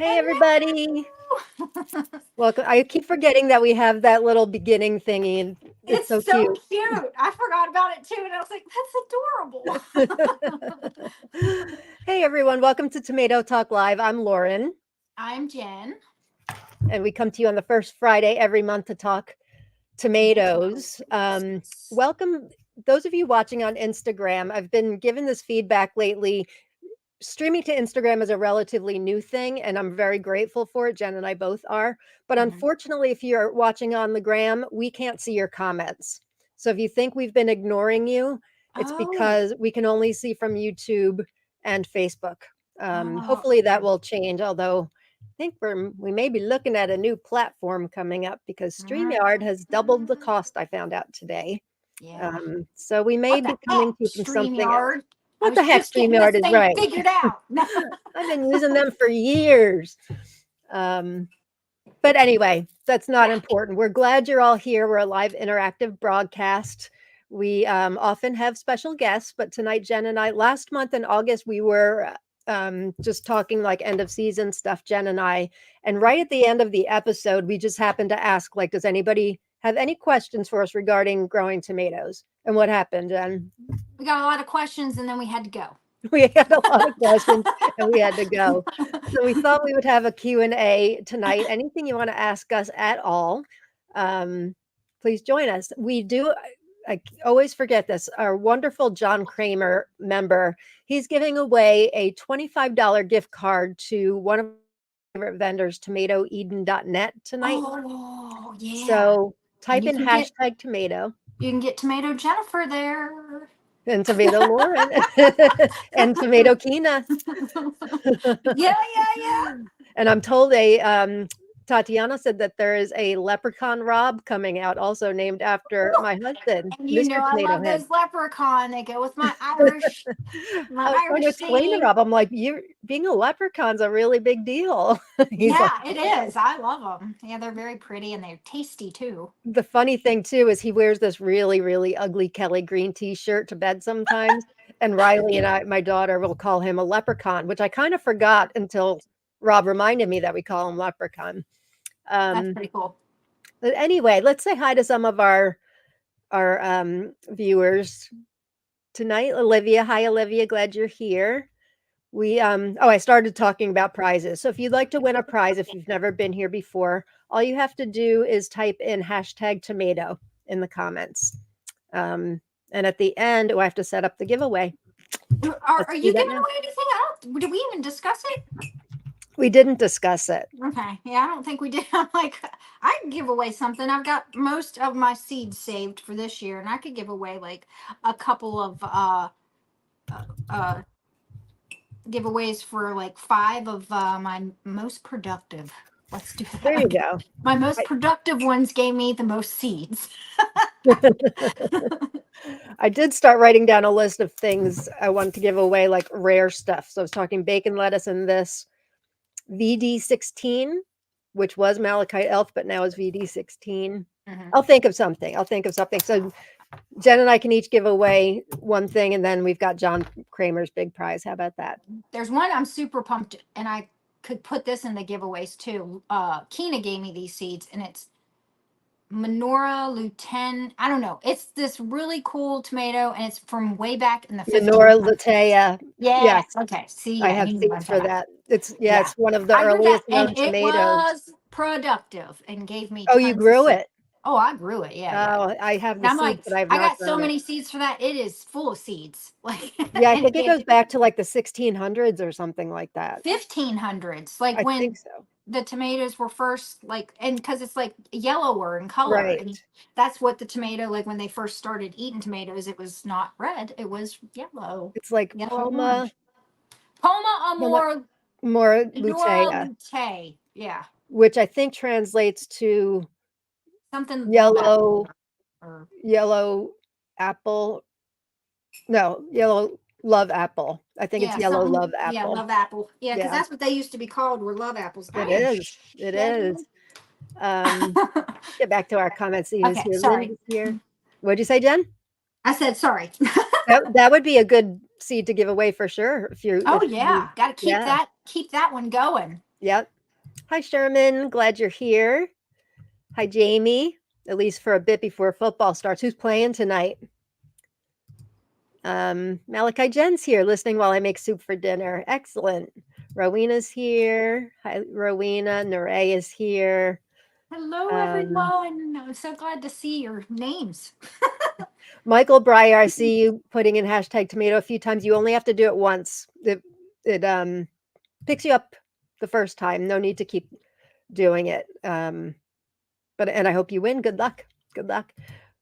Hey, everybody. Welcome. I keep forgetting that we have that little beginning thingy, and it's so so cute. cute. I forgot about it too, and I was like, "That's adorable." Hey, everyone. Welcome to Tomato Talk Live. I'm Lauren, I'm Jen. and we come to you on the first Friday every month to talk tomatoes. Welcome, those of you watching on Instagram. I've been given this feedback lately. Streaming to Instagram is a relatively new thing, and I'm very grateful for it. Jen and I both are. But unfortunately, if you're watching on the gram, we can't see your comments. So if you think we've been ignoring you, it's because we can only see from YouTube and Facebook. Hopefully that will change, although I think we may be looking at a new platform coming up because StreamYard has doubled the cost, I found out today. Yeah. So we may What be the coming heck, to you from something else. StreamYard? I What was the heck, just getting this StreamYard is thing right. figured out. I've been using them for years. But anyway, that's not important. We're glad you're all here. We're a live interactive broadcast. We often have special guests, but tonight, Jen and I, last month in August, we were just talking like end of season stuff, Jen and I. And right at the end of the episode, we just happened to ask, like, does anybody have any questions for us regarding growing tomatoes? And what happened, Jen? We got a lot of questions, and then we had to go. We had a lot of questions and we had to go. So we thought we would have a Q&A tonight. Anything you want to ask us at all, please join us. We do, I always forget this, our wonderful John Kramer member, he's giving away a $25 gift card to one of our favorite vendors, tomatoeden.net tonight. Oh, yeah. So type And in you can hashtag tomato. You can get Tomato Jennifer there. And tomato Lauren and tomato Kina. Yeah. And I'm told Tatiana said that there is a leprechaun Rob coming out, also named after my husband, And you Mr. know I Tomato love Head. those leprechaun. They go with my Irish, I was trying to explain to theme. Rob, I'm like, you being a leprechaun's a really big deal. He's Yeah, like, it is. I love them. Yeah, they're very pretty and they're tasty too. the funny thing too is he wears this really, really ugly Kelly green t-shirt to bed sometimes. And Riley and I, my daughter, will call him a leprechaun, which I kind of forgot until Rob reminded me that we call him leprechaun. That's pretty cool. But anyway, let's say hi to some of our viewers tonight. Olivia, hi Olivia, glad you're here. We I started talking about prizes. So if you'd like to win a prize, if you've never been here before, all you have to do is type in hashtag tomato in the comments. And at the end, I have to set up the giveaway. Are you giving away anything? Did we even discuss it? We didn't discuss it. Okay. Yeah, I don't think we did. I'm like, I can give away something. I've got most of my seeds saved for this year, and I could give away like a couple of giveaways for like 5 of my most productive. Let's do that. There you go. My most productive ones gave me the most seeds. I did start writing down a list of things I wanted to give away, like rare stuff. So I was talking bacon lettuce and this VD16, which was Malachite Elf, but now is VD16. I'll think of something. So Jen and I can each give away one thing, and then we've got John Kramer's big prize. How about that? There's one I'm super pumped, and I could put this in the giveaways too. Kina gave me these seeds, and it's Menorah Lutein. I don't know. It's this really cool tomato, and it's from way back in the 50s. Menorah Lutein. Yes. Okay. See, I have seeds for that. It's one of the I grew earliest that, and known it tomatoes. was productive and gave me. Oh, you grew it? Oh, I grew it. Yeah. Oh, I have the I'm seeds, like, but I've I not got so grown it. many seeds for that. It is full of seeds. Like, Yeah, I think it goes back to like the 1600s or something like that. 1500s, like I when think so. the tomatoes were first, like, and because it's like yellower in color, Right. and that's what the tomato, like when they first started eating tomatoes, it was not red, it was yellow. It's like Poma amor lutein, yeah, which I think translates to something yellow apple. No, yellow love apple. I think it's yellow love apple. Yeah, love apple. Yeah, because that's what they used to be called, were love apples. It is. Get back to our comments. Okay, sorry. Here. What'd you say, Jen? I said sorry. that would be a good seed to give away for sure. Got to keep that one going. Yep. Hi, Sherman. Glad you're here. Hi, Jamie. At least for a bit before football starts. Who's playing tonight? Malachi Jen's here listening while I make soup for dinner. Excellent. Rowena's here. Hi, Rowena. Nerea is here. Hello, everyone. I'm so glad to see your names. Michael Breyer, I see you putting in hashtag tomato a few times. You only have to do it once. It picks you up the first time. No need to keep doing it. But I hope you win. Good luck. Good luck.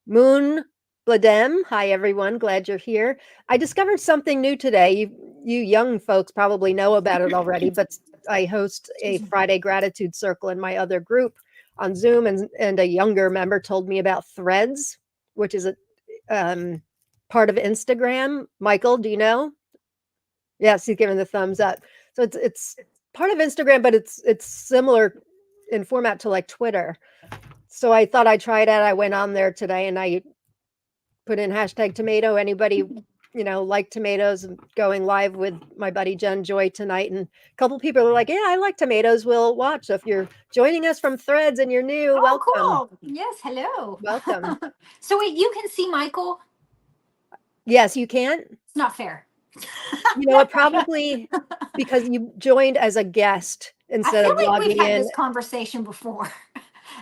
Moon Bladem. Hi everyone. Glad you're here. I discovered something new today. You young folks probably know about it already, but I host a Friday gratitude circle in my other group on Zoom, and a younger member told me about Threads, which is a part of Instagram. Michael, do you know? Yes, he's giving the thumbs up. So it's part of Instagram, but it's similar in format to like Twitter. So I thought I'd try it out. I went on there today and I put in hashtag tomato. Anybody, like tomatoes, and going live with my buddy Jen Joy tonight. And a couple people are like, yeah, I like tomatoes. We'll watch. So if you're joining us from Threads and you're new, Oh, welcome. cool. Yes, hello. Welcome. So wait, you can see Michael? Yes, you can. It's not fair. You know what? Probably because you joined as a guest I instead feel of like we've logging had in. this conversation before.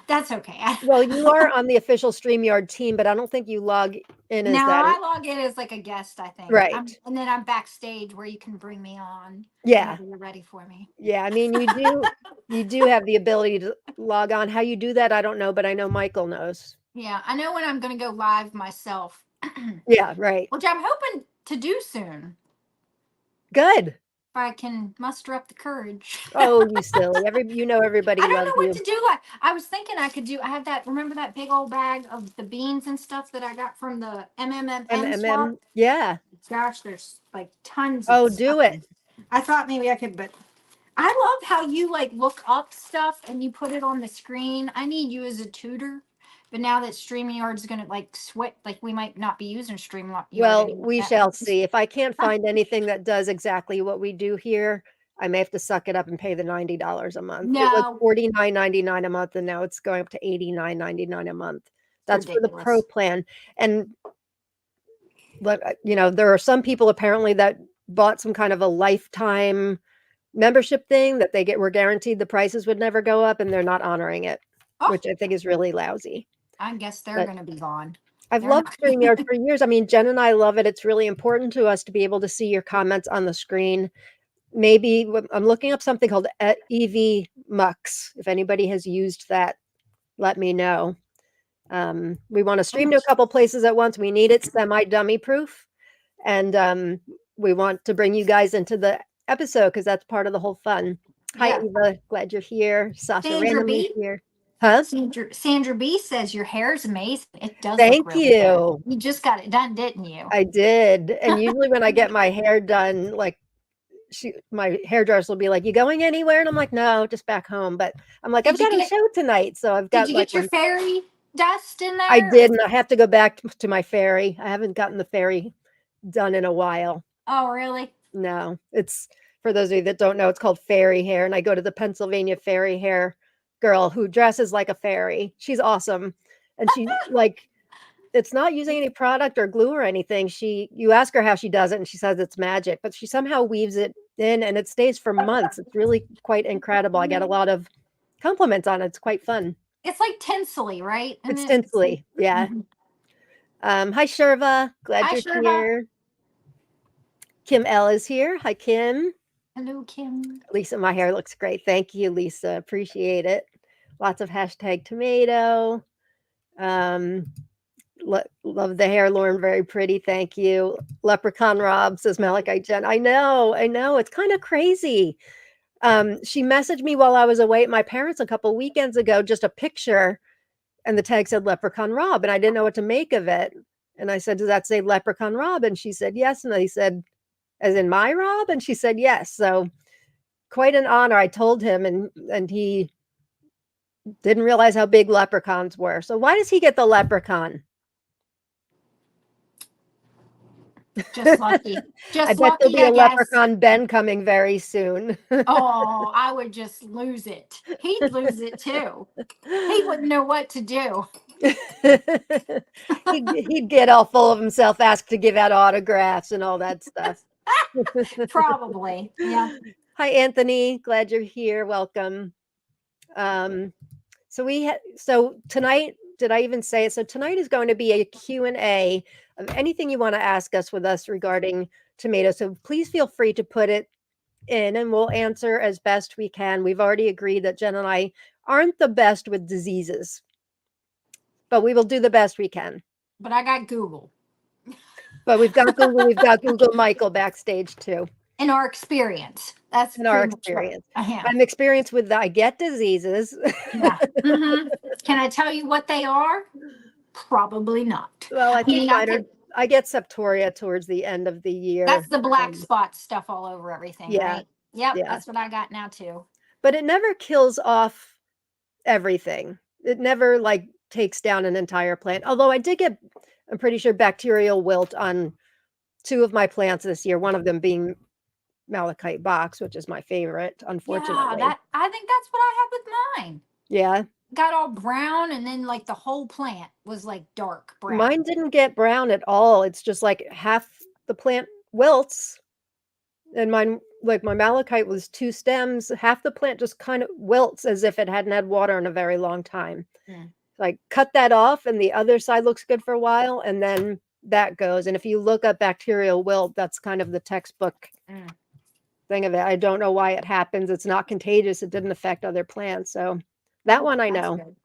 That's okay. Well, you are on the official StreamYard team, but I don't think you log in as No, that. I log in as like a guest, I think. Right. And then I'm backstage where you can bring me on Yeah. whenever you're ready for me. Yeah. I mean, you do have the ability to log on. How you do that, I don't know, but I know Michael knows. Yeah, I know when I'm going to go live myself. Yeah, right. Which I'm hoping to do soon. Good. If I can muster up the courage. Oh, you silly. Everybody I don't loves know what you. to do. I was thinking I could do. I have that. Remember that big old bag of the beans and stuff that I got from the MMM swap? Yeah. Gosh, there's like tons of Oh, stuff. do it. I thought maybe I could, but I love how you like look up stuff and you put it on the screen. I need you as a tutor. But now that StreamYard's gonna like sweat, like we might not be using StreamYard Well, anymore. we shall see. If I can't find anything that does exactly what we do here, I may have to suck it up and pay the $90 a month. It was No, $49.99 a month, and now it's going up to $89.99 a month. That's for the pro ridiculous. plan. And there are some people apparently that bought some kind of a lifetime membership thing that were guaranteed the prices would never go up, and they're not honoring it, Oh, which I think is really lousy. I guess they're But gonna be gone. I've They're loved not. StreamYard for years. I mean, Jen and I love it. It's really important to us to be able to see your comments on the screen. Maybe I'm looking up something called EV Mux. If anybody has used that, let me know. We want to stream to a couple places at once. We need it semi-dummy proof. And we want to bring you guys into the episode because that's part of the whole fun. Hi, Yeah. Eva. Glad you're here. Sasha Sandra randomly B. here. Huh? Sandra B says your hair is amazing. It does look Thank really good. you. You just got it done, didn't you? I did. And usually when I get my hair done, like my hairdresser will be like, "You going anywhere?" And I'm like, "No, just back home." But I'm like, "I've got a show tonight." So I've Did got you like get your fairy dust in I there? did, and I have to go back to my fairy. I haven't gotten the fairy done in a while. Oh, really? No, it's for those of you that don't know, it's called fairy hair. And I go to the Pennsylvania fairy hair girl who dresses like a fairy. She's awesome. And she it's not using any product or glue or anything. You ask her how she does it and she says it's magic, but she somehow weaves it in and it stays for months. It's really quite incredible. I get a lot of compliments on it. It's quite fun. It's like tinsely, right? It's tinsely. Yeah. Mhm. Hi Sherva. Glad Hi, you're Sherva. here. Kim L is here. Hi Kim. Hello, Kim. Lisa, my hair looks great. Thank you, Lisa. Appreciate it. Lots of hashtag tomato. Um, love the hair, Lauren. Very pretty. Thank you. Leprechaun Rob says Malachi Jen. I know. It's kind of crazy. She messaged me while I was away at my parents a couple weekends ago, just a picture, and the tag said Leprechaun Rob, and I didn't know what to make of it. And I said, "Does that say Leprechaun Rob?" And she said, "Yes." And I said, "As in my Rob?" And she said, "Yes." So quite an honor. I told him, and he didn't realize how big leprechauns were. So why does he get the leprechaun? Just lucky. I Just bet there'll lucky, be I a guess. leprechaun Ben coming very soon. Oh, I would just lose it. He'd lose it too. He wouldn't know what to do. He'd get all full of himself, ask to give out autographs and all that stuff. Probably. Yeah. Hi, Anthony. Glad you're here. Welcome. So tonight, did I even say it? So tonight is going to be a Q&A of anything you want to ask us with us regarding tomatoes. So please feel free to put it in and we'll answer as best we can. We've already agreed that Jen and I aren't the best with diseases, but we will do the best we can. But I got Google. But we've got Google Michael backstage too. In our experience. That's In our pretty much experience. what I am. I'm experienced with I get diseases. Yeah. Can I tell you what they are? Probably not. Well, I think mean, I get septoria towards the end of the year. that's the black spot stuff all over everything, Yeah. right? Yep, Yeah. that's what I got now too. But it never kills off everything. It never like takes down an entire plant. Although I did get, I'm pretty sure, bacterial wilt on 2 of my plants this year, one of them being malachite box, which is my favorite, unfortunately. Yeah, I think that's what I had with mine. Yeah. Got all brown and then like the whole plant was like dark brown. Mine didn't get brown at all. It's just like half the plant wilts. And mine, like my malachite was 2 stems, half the plant just kind of wilts as if it hadn't had water in a very long time. So I cut that off and the other side looks good for a while and then that goes. And if you look up bacterial wilt, that's kind of the textbook thing of it. I don't know why it happens. It's not contagious. It didn't affect other plants. So that one I know. Good.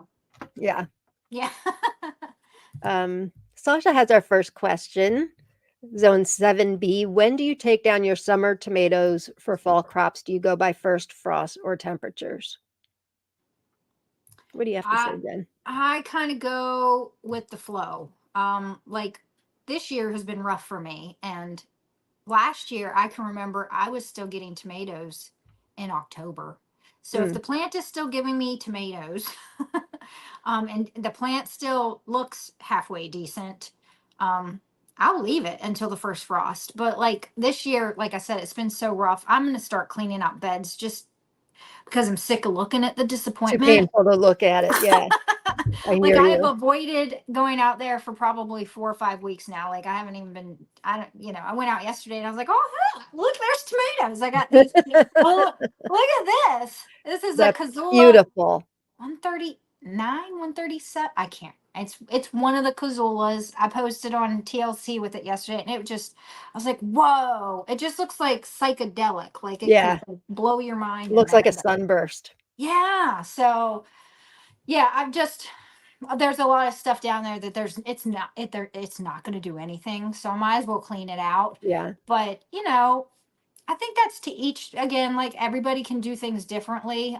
Yeah. Yeah. Sasha has our first question. Zone 7B. When do you take down your summer tomatoes for fall crops? Do you go by first frost or temperatures? What do you have to say, Jen? I kind of go with the flow. Like this year has been rough for me. And last year, I can remember I was still getting tomatoes in October. So if the plant is still giving me tomatoes, and the plant still looks halfway decent, I'll leave it until the first frost. But like this year, like I said, it's been so rough. I'm going to start cleaning out beds just because I'm sick of looking at the disappointment. Too painful to look at it. Yeah. I have avoided going out there for probably 4 or 5 weeks now. Like I haven't even been, I went out yesterday and I was like, oh, look, there's tomatoes. I got these. Look at this. This is a Cazula. Beautiful. 139, 137. I can't. It's one of the Cazulas. I posted on TLC with it yesterday, and I was like, whoa! It just looks like psychedelic. Like it could blow your mind. It looks like a sunburst. Yeah. So, yeah, there's a lot of stuff down there that it's not going to do anything. So I might as well clean it out. Yeah. But I think that's to each. Again, like everybody can do things differently.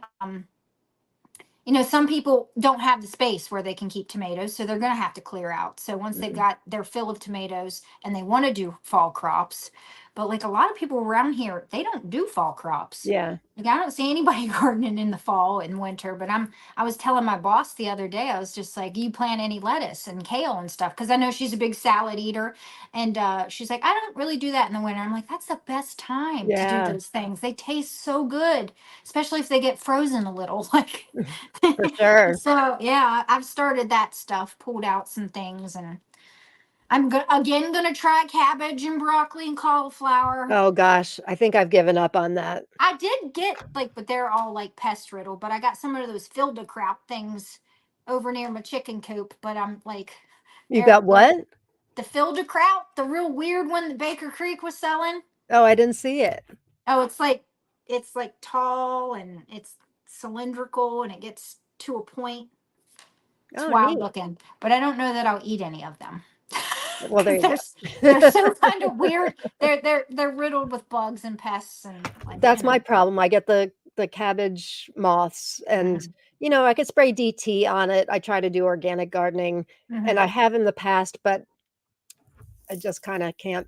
Some people don't have the space where they can keep tomatoes, so they're going to have to clear out. So once they've got their fill of tomatoes and they want to do fall crops, but like a lot of people around here, they don't do fall crops. Yeah. Like I don't see anybody gardening in the fall and winter, but I was telling my boss the other day, I was just like, you plant any lettuce and kale and stuff? Because I know she's a big salad eater. And she's like, I don't really do that in the winter. I'm like, that's the best time to do those things. They taste so good, especially if they get frozen a little. Like for sure. So yeah, I've started that stuff, pulled out some things, and I'm gonna try cabbage and broccoli and cauliflower. Oh gosh, I think I've given up on that. I did get but they're all like pest riddled. But I got some of those Filderkraut things over near my chicken coop. But I'm like, you got what? The Filderkraut, the real weird one that Baker Creek was selling. Oh, I didn't see it. Oh, it's like tall and it's cylindrical and it gets to a point. It's wild looking, but I don't know that I'll eat any of them. Well, they're so kind of weird. They're riddled with bugs and pests and like. That's my problem. I get the cabbage moths, and I could spray DT on it. I try to do organic gardening, and I have in the past, but I just kind of can't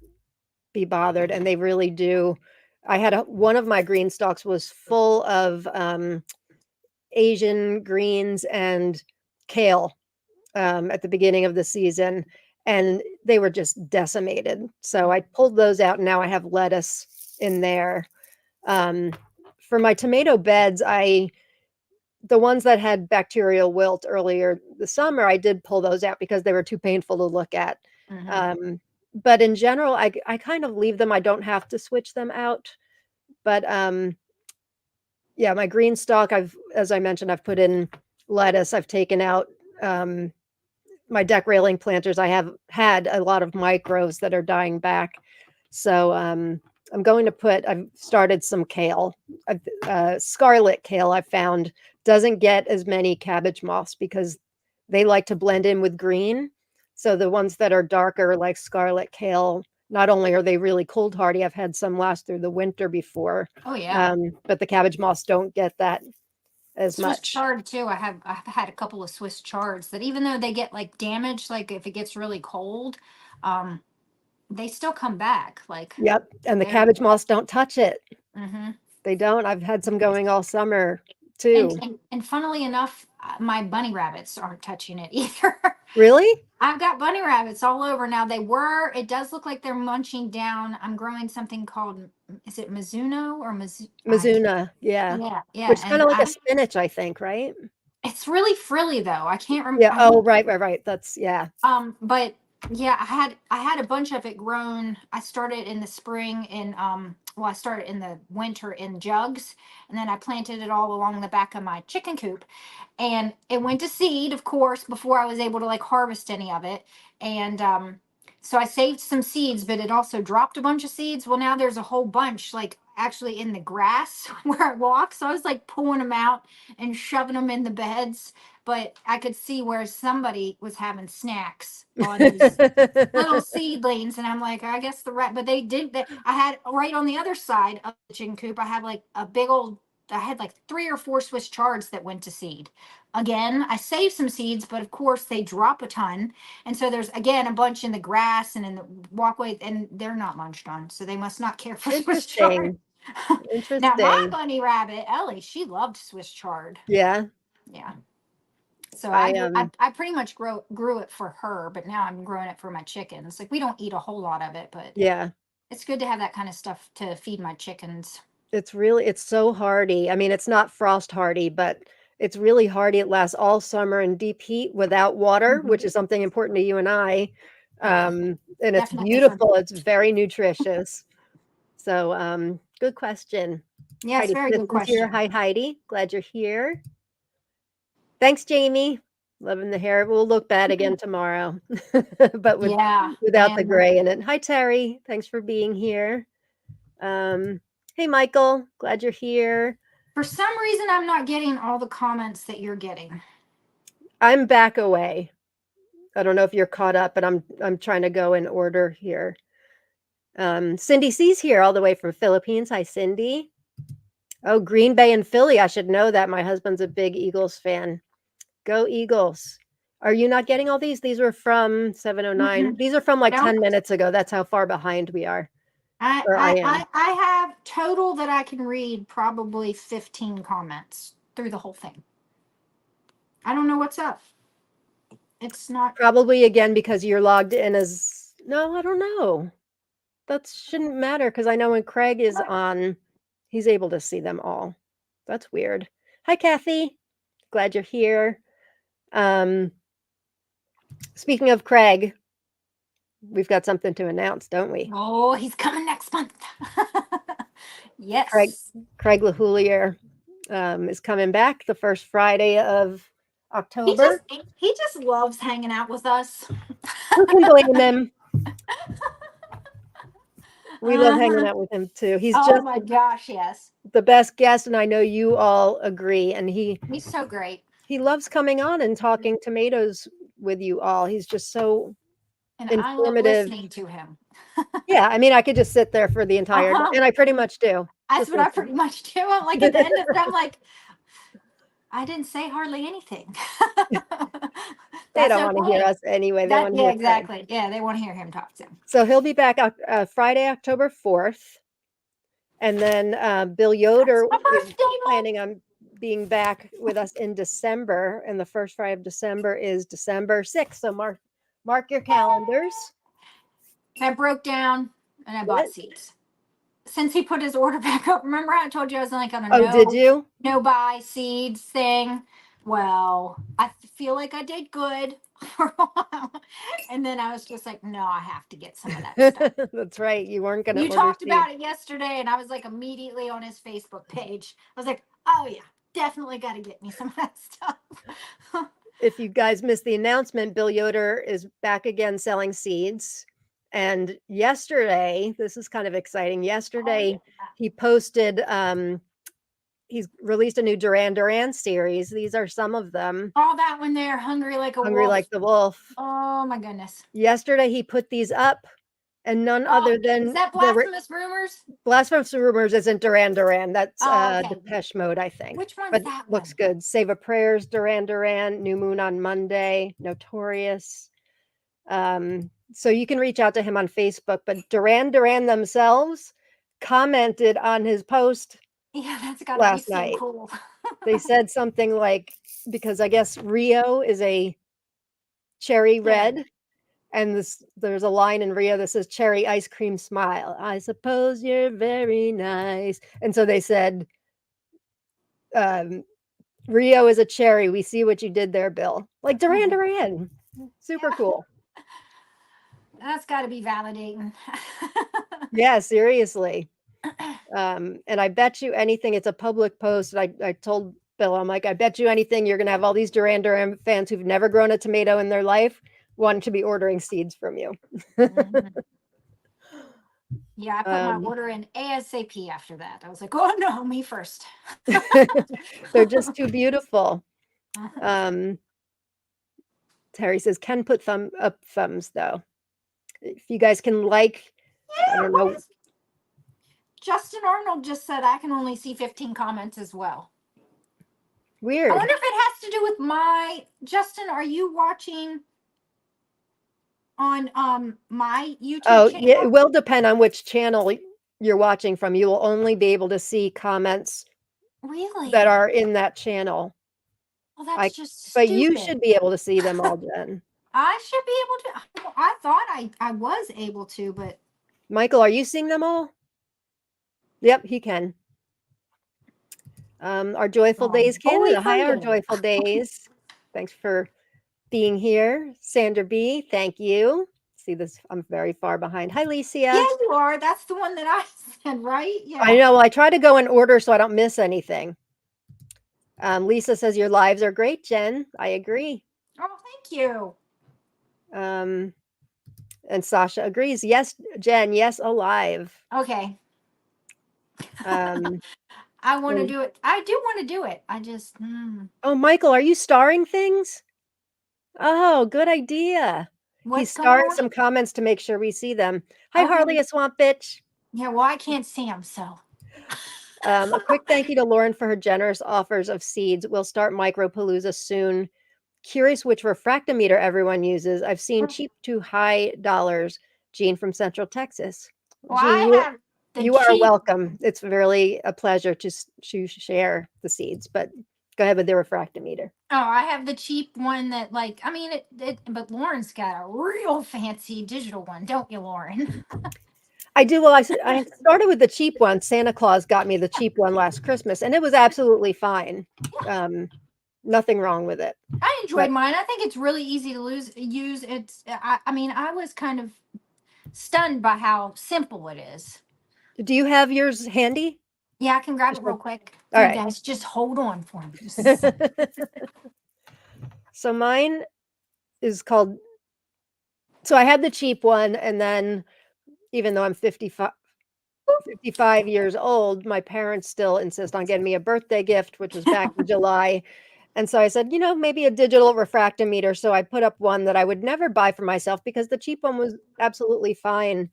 be bothered. And they really do. I had one of my green stalks was full of Asian greens and kale at the beginning of the season. and they were just decimated. So I pulled those out, and now I have lettuce in there. For my tomato beds, the ones that had bacterial wilt earlier this summer, I did pull those out because they were too painful to look at. But in general, I kind of leave them. I don't have to switch them out. But yeah, my green stalk, as I mentioned, I've put in lettuce. I've taken out my deck railing planters. I have had a lot of micros that are dying back. So I'm going to I've started some kale. Scarlet kale I found doesn't get as many cabbage moths because they like to blend in with green. So the ones that are darker, like scarlet kale, not only are they really cold hardy, I've had some last through the winter before. Oh yeah. But the cabbage moths don't get that as Swiss much. chard too. I've had a couple of Swiss chards that even though they get like damaged, like if it gets really cold, they still come back. Like Yep, and the cabbage moths don't touch it. Mm-hmm. They don't. I've had some going all summer too. And funnily enough, my bunny rabbits aren't touching it either. Really? I've got bunny rabbits all over now. It does look like they're munching down. I'm growing something called, is it Mizuno or Mizuna, yeah. Yeah. Which is kind And of like a spinach, I think, right? it's really frilly though. I can't remember. Yeah. Oh, right. That's, yeah. But yeah, I had a bunch of it grown. I started in the spring I started in the winter in jugs, and then I planted it all along the back of my chicken coop, and it went to seed, of course, before I was able to like harvest any of it. And so I saved some seeds, but it also dropped a bunch of seeds. Well, now there's a whole bunch like actually in the grass where I walk. So I was like pulling them out and shoving them in the beds, but I could see where somebody was having snacks on these little seedlings, and I'm like, I guess the rat, but they did that. I had right on the other side of the chicken coop, I had like a big old, I had like 3 or 4 Swiss chards that went to seed. Again, I saved some seeds, but of course they drop a ton. And so there's again a bunch in the grass and in the walkway, and they're not munched on. So they must not care for Swiss chard. Interesting. Now my bunny rabbit, Ellie, she loved Swiss chard. Yeah. Yeah. So I pretty much grew it for her, but now I'm growing it for my chickens. Like we don't eat a whole lot of it, but yeah, it's good to have that kind of stuff to feed my chickens. it's so hardy. I mean, it's not frost hardy, but it's really hardy. It lasts all summer in deep heat without water, which is something important to you and I. And it's beautiful. It's very nutritious. So, good question. Yes, Heidi very good question. Here. Hi, Heidi. Glad you're here. Thanks, Jamie. Loving the hair. We'll look bad again tomorrow, but without the gray in it. Hi, Terry. Thanks for being here. Hey, Michael. Glad you're here. For some reason, I'm not getting all the comments that you're getting. I'm back away. I don't know if you're caught up, but I'm trying to go in order here. Cindy C's here all the way from Philippines. Hi, Cindy. Oh, Green Bay and Philly. I should know that. My husband's a big Eagles fan. Go Eagles. Are you not getting all these? These were from 709. These are from like 10 minutes ago. That's how far behind we are. I have total that I can read probably 15 comments through the whole thing. I don't know what's up. It's not. Probably again because you're logged in as. No, I don't know. That shouldn't matter because I know when Craig is on, he's able to see them all. That's weird. Hi, Kathy. Glad you're here. Speaking of Craig, we've got something to announce, don't we? Oh, he's coming next month. Yes. Craig LaHoulier is coming back the first Friday of October. He just loves hanging out with us. Who can blame him? We love hanging out with him too. He's oh my gosh, yes. The best guest, and I know you all agree. And he's so great. He loves coming on and talking tomatoes with you all. He's just so informative. I love listening to him. Yeah, I mean, I could just sit there for the entire day, and I pretty much do. That's what I pretty much do. I'm like at the end of it, I'm like, I didn't say hardly anything. They don't want to hear us anyway. They want to hear exactly. Him. Yeah, they want to hear him talk to him. So he'll be back Friday, October 4th. And then Bill Yoder is planning on being back with us in December. And the first Friday of December is December 6th. So Mark your calendars. I broke down and I What? bought seeds. Since he put his order back up, remember I told you I was like on a Oh, did you? no buy seeds thing? Well, I feel like I did good for a while. And then I was just like, no, I have to get some of that stuff. That's right. You weren't going to You order talked seeds. about it yesterday, and I was like immediately on his Facebook page. I was like, oh yeah, definitely got to get me some of that stuff. If you guys missed the announcement, Bill Yoder is back again selling seeds. And yesterday, this is kind of exciting. Yesterday, he posted, he's released a new Duran Duran series. These are some of them. All that when they're hungry like a Hungry wolf. Like the Wolf. Oh my goodness. Yesterday, he put these up, and none other than is that Blasphemous Rumors? Blasphemous Rumors isn't Duran Duran. That's okay. Depeche Mode, I think. Which one's but that looks one? good. Save a Prayers, Duran Duran, New Moon on Monday, Notorious. So you can reach out to him on Facebook, but Duran Duran themselves commented on his post Yeah, that's gotta last be so night. cool. They said something like, because I guess Rio is a cherry red, and there's a line in Rio that says cherry ice cream smile. I suppose you're very nice. And so they said, Rio is a cherry. We see what you did there, Bill. Like Duran Duran. Super cool. That's got to be validating. Yeah, seriously. And I bet you anything, it's a public post. I told Bill, I'm like, I bet you anything you're going to have all these Duran Duran fans who've never grown a tomato in their life want to be ordering seeds from you. Yeah, I put my order in ASAP after that. I was like, oh no, me first. They're just too beautiful. Terry says, Ken put up thumbs though. If you guys can like, I don't know. Justin Arnold just said I can only see 15 comments as well. Weird. I wonder if it has to do with my Justin, are you watching on my YouTube channel? Yeah, it will depend on which channel you're watching from. You will only be able to see comments that are in that channel. Well, that's just stupid. But you should be able to see them all, Jen. I should be able to. I thought I was able to, but Michael, are you seeing them all? Yep, he can. Our Joyful Days Canada. Hi, our Joyful Days. Thanks for being here. Sandra B, thank you. See this, I'm very far behind. Hi, Licia. Yeah, you are. That's the one that I said, right? Yeah. I know. I try to go in order so I don't miss anything. Lisa says your lives are great, Jen. I agree. Oh, thank you. And Sasha agrees. Yes, Jen. Yes, alive. Okay. I want to do it. I do want to do it. I just. Oh, Michael, are you starring things? Oh, good idea. He's starring some comments to make sure we see them. Hi, Harley, a swamp bitch. Yeah, well, I can't see them, so. A quick thank you to Lauren for her generous offers of seeds. We'll start Micropalooza soon. Curious which refractometer everyone uses. I've seen cheap to high dollars. Jean from Central Texas. Well, Jean, you are welcome. It's really a pleasure to share the seeds, but go ahead with the refractometer. Oh, I have the cheap one that, like, I mean, but Lauren's got a real fancy digital one, don't you, Lauren? I do. Well, I started with the cheap one. Santa Claus got me the cheap one last Christmas, and it was absolutely fine. Nothing wrong with it. I enjoyed mine. I think it's really easy to use. It's. I mean, I was kind of stunned by how simple it is. Do you have yours handy? Yeah, I can grab it real quick. All right, guys, just hold on for me. So mine is called. So I had the cheap one, and then even though I'm 55 years old, my parents still insist on getting me a birthday gift, which was back in July. And so I said, maybe a digital refractometer. So I put up one that I would never buy for myself because the cheap one was absolutely fine.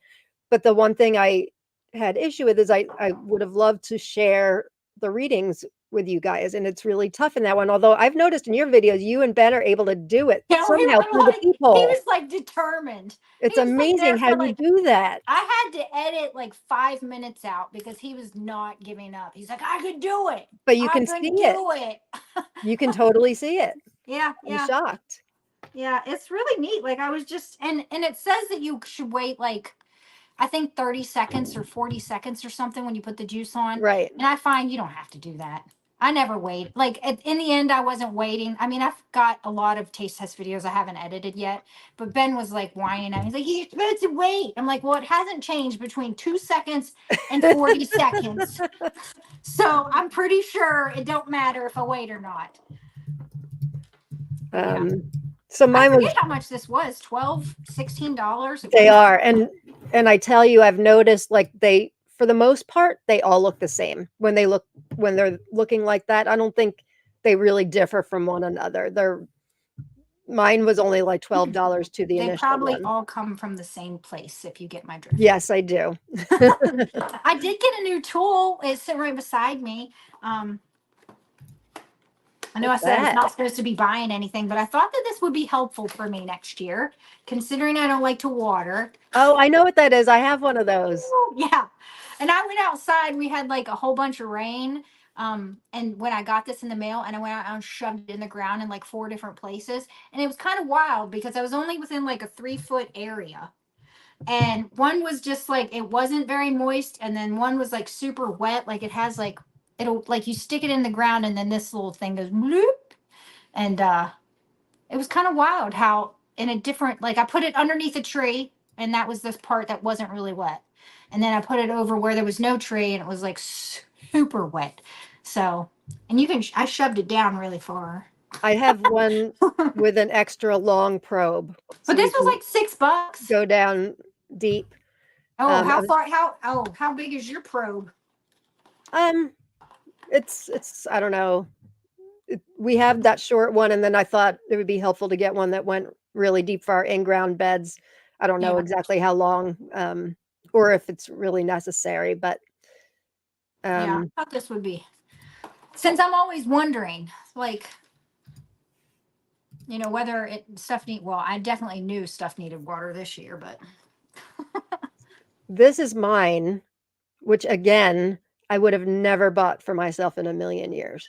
But the one thing I had issue with is I would have loved to share the readings with you guys. And it's really tough in that one. Although I've noticed in your videos, you and Ben are able to do it somehow through the people. He was like determined. It's amazing how you do that. I had to edit like 5 minutes out because he was not giving up. He's like, I could do it. But you can see it. You can totally see it. Yeah. I'm shocked. Yeah, it's really neat. Like I was just and it says that you should wait like I think 30 seconds or 40 seconds or something when you put the juice on. Right. And I find you don't have to do that. I never wait. Like in the end, I wasn't waiting. I mean, I've got a lot of taste test videos I haven't edited yet, but Ben was like whining at me. He's like, you're supposed to wait. I'm like, well, it hasn't changed between 2 seconds and 40 seconds. So I'm pretty sure it don't matter if I wait or not. But yeah. So I mine was, forget how much this was, $12, $16. It they wasn't are. And I tell you, I've noticed like they, for the most part, they all look the same when they're looking like that. I don't think they really differ from one another. Mine was only like $12 to the they initial probably one. all come from the same place, if you get my drift. Yes, I do. I did get a new tool. It's sitting right beside me. I know I What's said I was that? not supposed to be buying anything, but I thought that this would be helpful for me next year, considering I don't like to water. Oh, I know what that is. I have one of those. Yeah. And I went outside. We had like a whole bunch of rain. And when I got this in the mail, and I went out and shoved it in the ground in like 4 different places. And it was kind of wild because I was only within like a 3 foot area. And one was just like it wasn't very moist, and then one was like super wet. Like it has like it'll like you stick it in the ground and then this little thing goes bloop. And it was kind of wild how in a different like I put it underneath a tree and that was this part that wasn't really wet. And then I put it over where there was no tree and it was like super wet. So and you can I shoved it down really far. I have one with an extra long probe, so But you this was can like $6. go down deep. Oh, I how was, far how big is your probe? um, it's I don't know. We have that short one, and then I thought it would be helpful to get one that went really deep for our in-ground beds. I don't know Yeah. exactly how long, or if it's really necessary, but Yeah, I thought this would be since I'm always wondering, like, whether it stuff need well, I definitely knew stuff needed water this year, but this is mine, which again, I would have never bought for myself in a million years.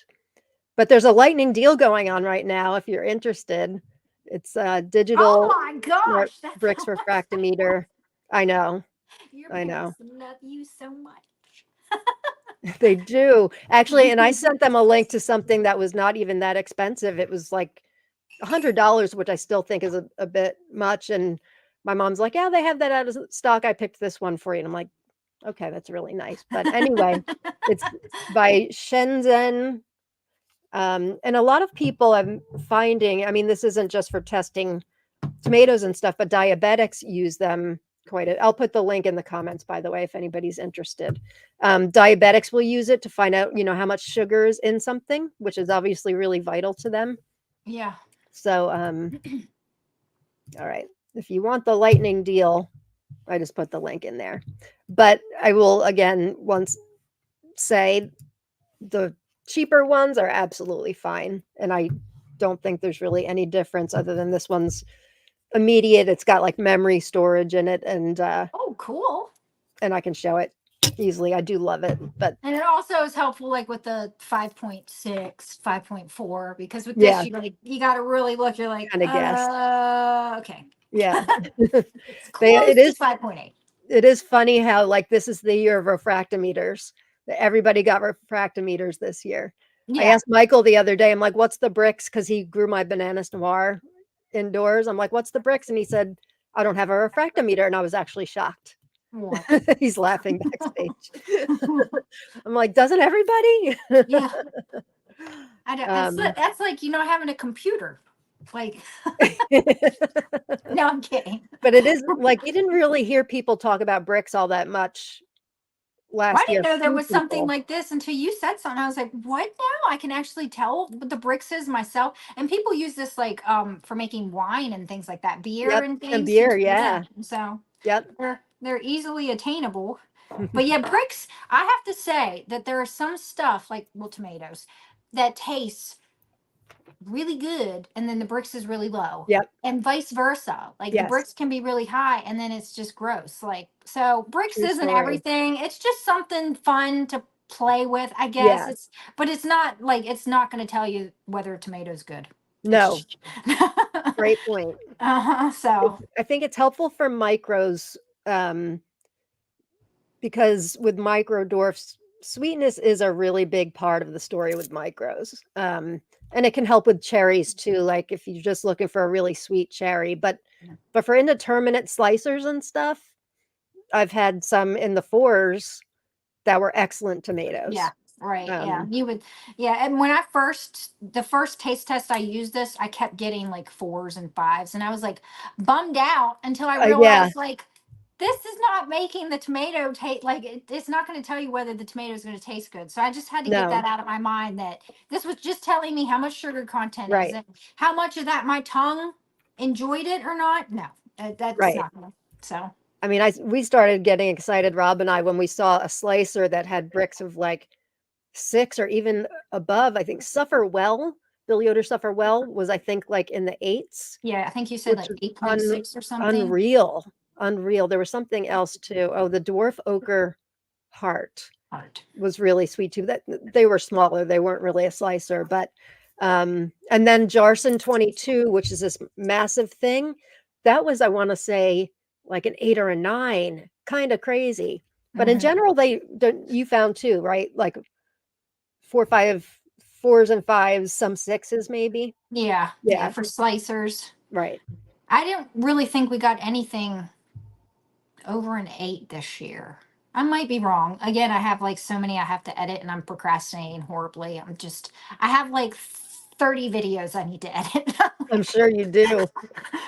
But there's a lightning deal going on right now if you're interested. It's oh digital my smart gosh, that's bricks awesome. refractometer. I know, Your I parents know. love you so much. They do. Actually, and I sent them a link to something that was not even that expensive. It was like $100, which I still think is a bit much, and my mom's like, "Yeah, they have that out of stock. I picked this one for you." And I'm like, "Okay, that's really nice." But anyway, it's by Shenzhen. And a lot of people I'm finding, I mean, this isn't just for testing tomatoes and stuff, but diabetics use them quite a I'll put the link in the comments, by the way, if anybody's interested. Diabetics will use it to find out, how much sugar is in something, which is obviously really vital to them. Yeah. So, all right. If you want the lightning deal, I just put the link in there. But I will again once say the cheaper ones are absolutely fine. And I don't think there's really any difference other than this one's immediate. It's got like memory storage in it, Oh, cool. and I can show it easily. I do love it. But And it also is helpful like with the 5.6, 5.4, because with this yeah, you got to really look. You're like, kind of guess. okay. Yeah. It's close to 5.8. It is funny how like this is the year of refractometers. Everybody got refractometers this year. I Yeah. asked Michael the other day, I'm like, what's the bricks? Because he grew my bananas noir indoors. I'm like, what's the bricks? And he said, I don't have a refractometer. And I was actually shocked. What? He's laughing backstage. I'm like, doesn't everybody? Yeah. I don't. um, That's like having a computer. Like, no, I'm kidding. but it is like you didn't really hear people talk about bricks all that much Well, I last year. didn't know there Few was something people. like this until you said something. I was like, what now? I can actually tell what the bricks is myself. And people use this like for making wine and things like that, beer Yep, and and things. beer, Yeah. yeah. So Yep. they're easily attainable. But yeah, bricks, I have to say that there are some stuff like tomatoes that tastes really good and then the bricks is really low, Yep. and vice versa. Like the Yes. bricks can be really high and then it's just gross. Like, so bricks True isn't story. everything. It's just something fun to play with, I guess. Yeah. But it's not like it's not going to tell you whether a tomato's good. No. Great point. So I think it's helpful for micros, because with micro dwarfs, sweetness is a really big part of the story with micros. And it can help with cherries too, like if you're just looking for a really sweet cherry. But for indeterminate slicers and stuff, I've had some in the fours that were excellent tomatoes. yeah, right. Yeah. Um, You would, yeah. And the first taste test I used this, I kept getting like fours and fives. And I was like bummed out until I yeah, realized like, this is not making the tomato taste like it's not going to tell you whether the tomato is going to taste good. So I just had to get that no, out of my mind that this was just telling me how much sugar content is right, and how much of that my tongue enjoyed it or not. No, that's right. not gonna. So I mean, we started getting excited, Rob and I, when we saw a slicer that had bricks of like 6 or even above. I think Suffer Well, Bill Yoder Suffer Well was, I think, like in the 8s, yeah, I think you said which like is 8.6 or something. unreal, unreal. There was something else too. Oh, the Dwarf Ochre Heart Art. was really sweet too. That they were smaller, they weren't really a slicer, but and then Jarson 22, which is this massive thing, that was, I want to say, like an 8 or a 9, kind of crazy. But in Mhm. general, they don't, you found too, right? Like 4, 5 fours and fives, some sixes, maybe. Yeah, yeah, Yeah, for slicers. right. I didn't really think we got anything over an 8 this year. I might be wrong. Again, I have like so many I have to edit and I'm procrastinating horribly. I have like 30 videos I need to edit. I'm sure you do.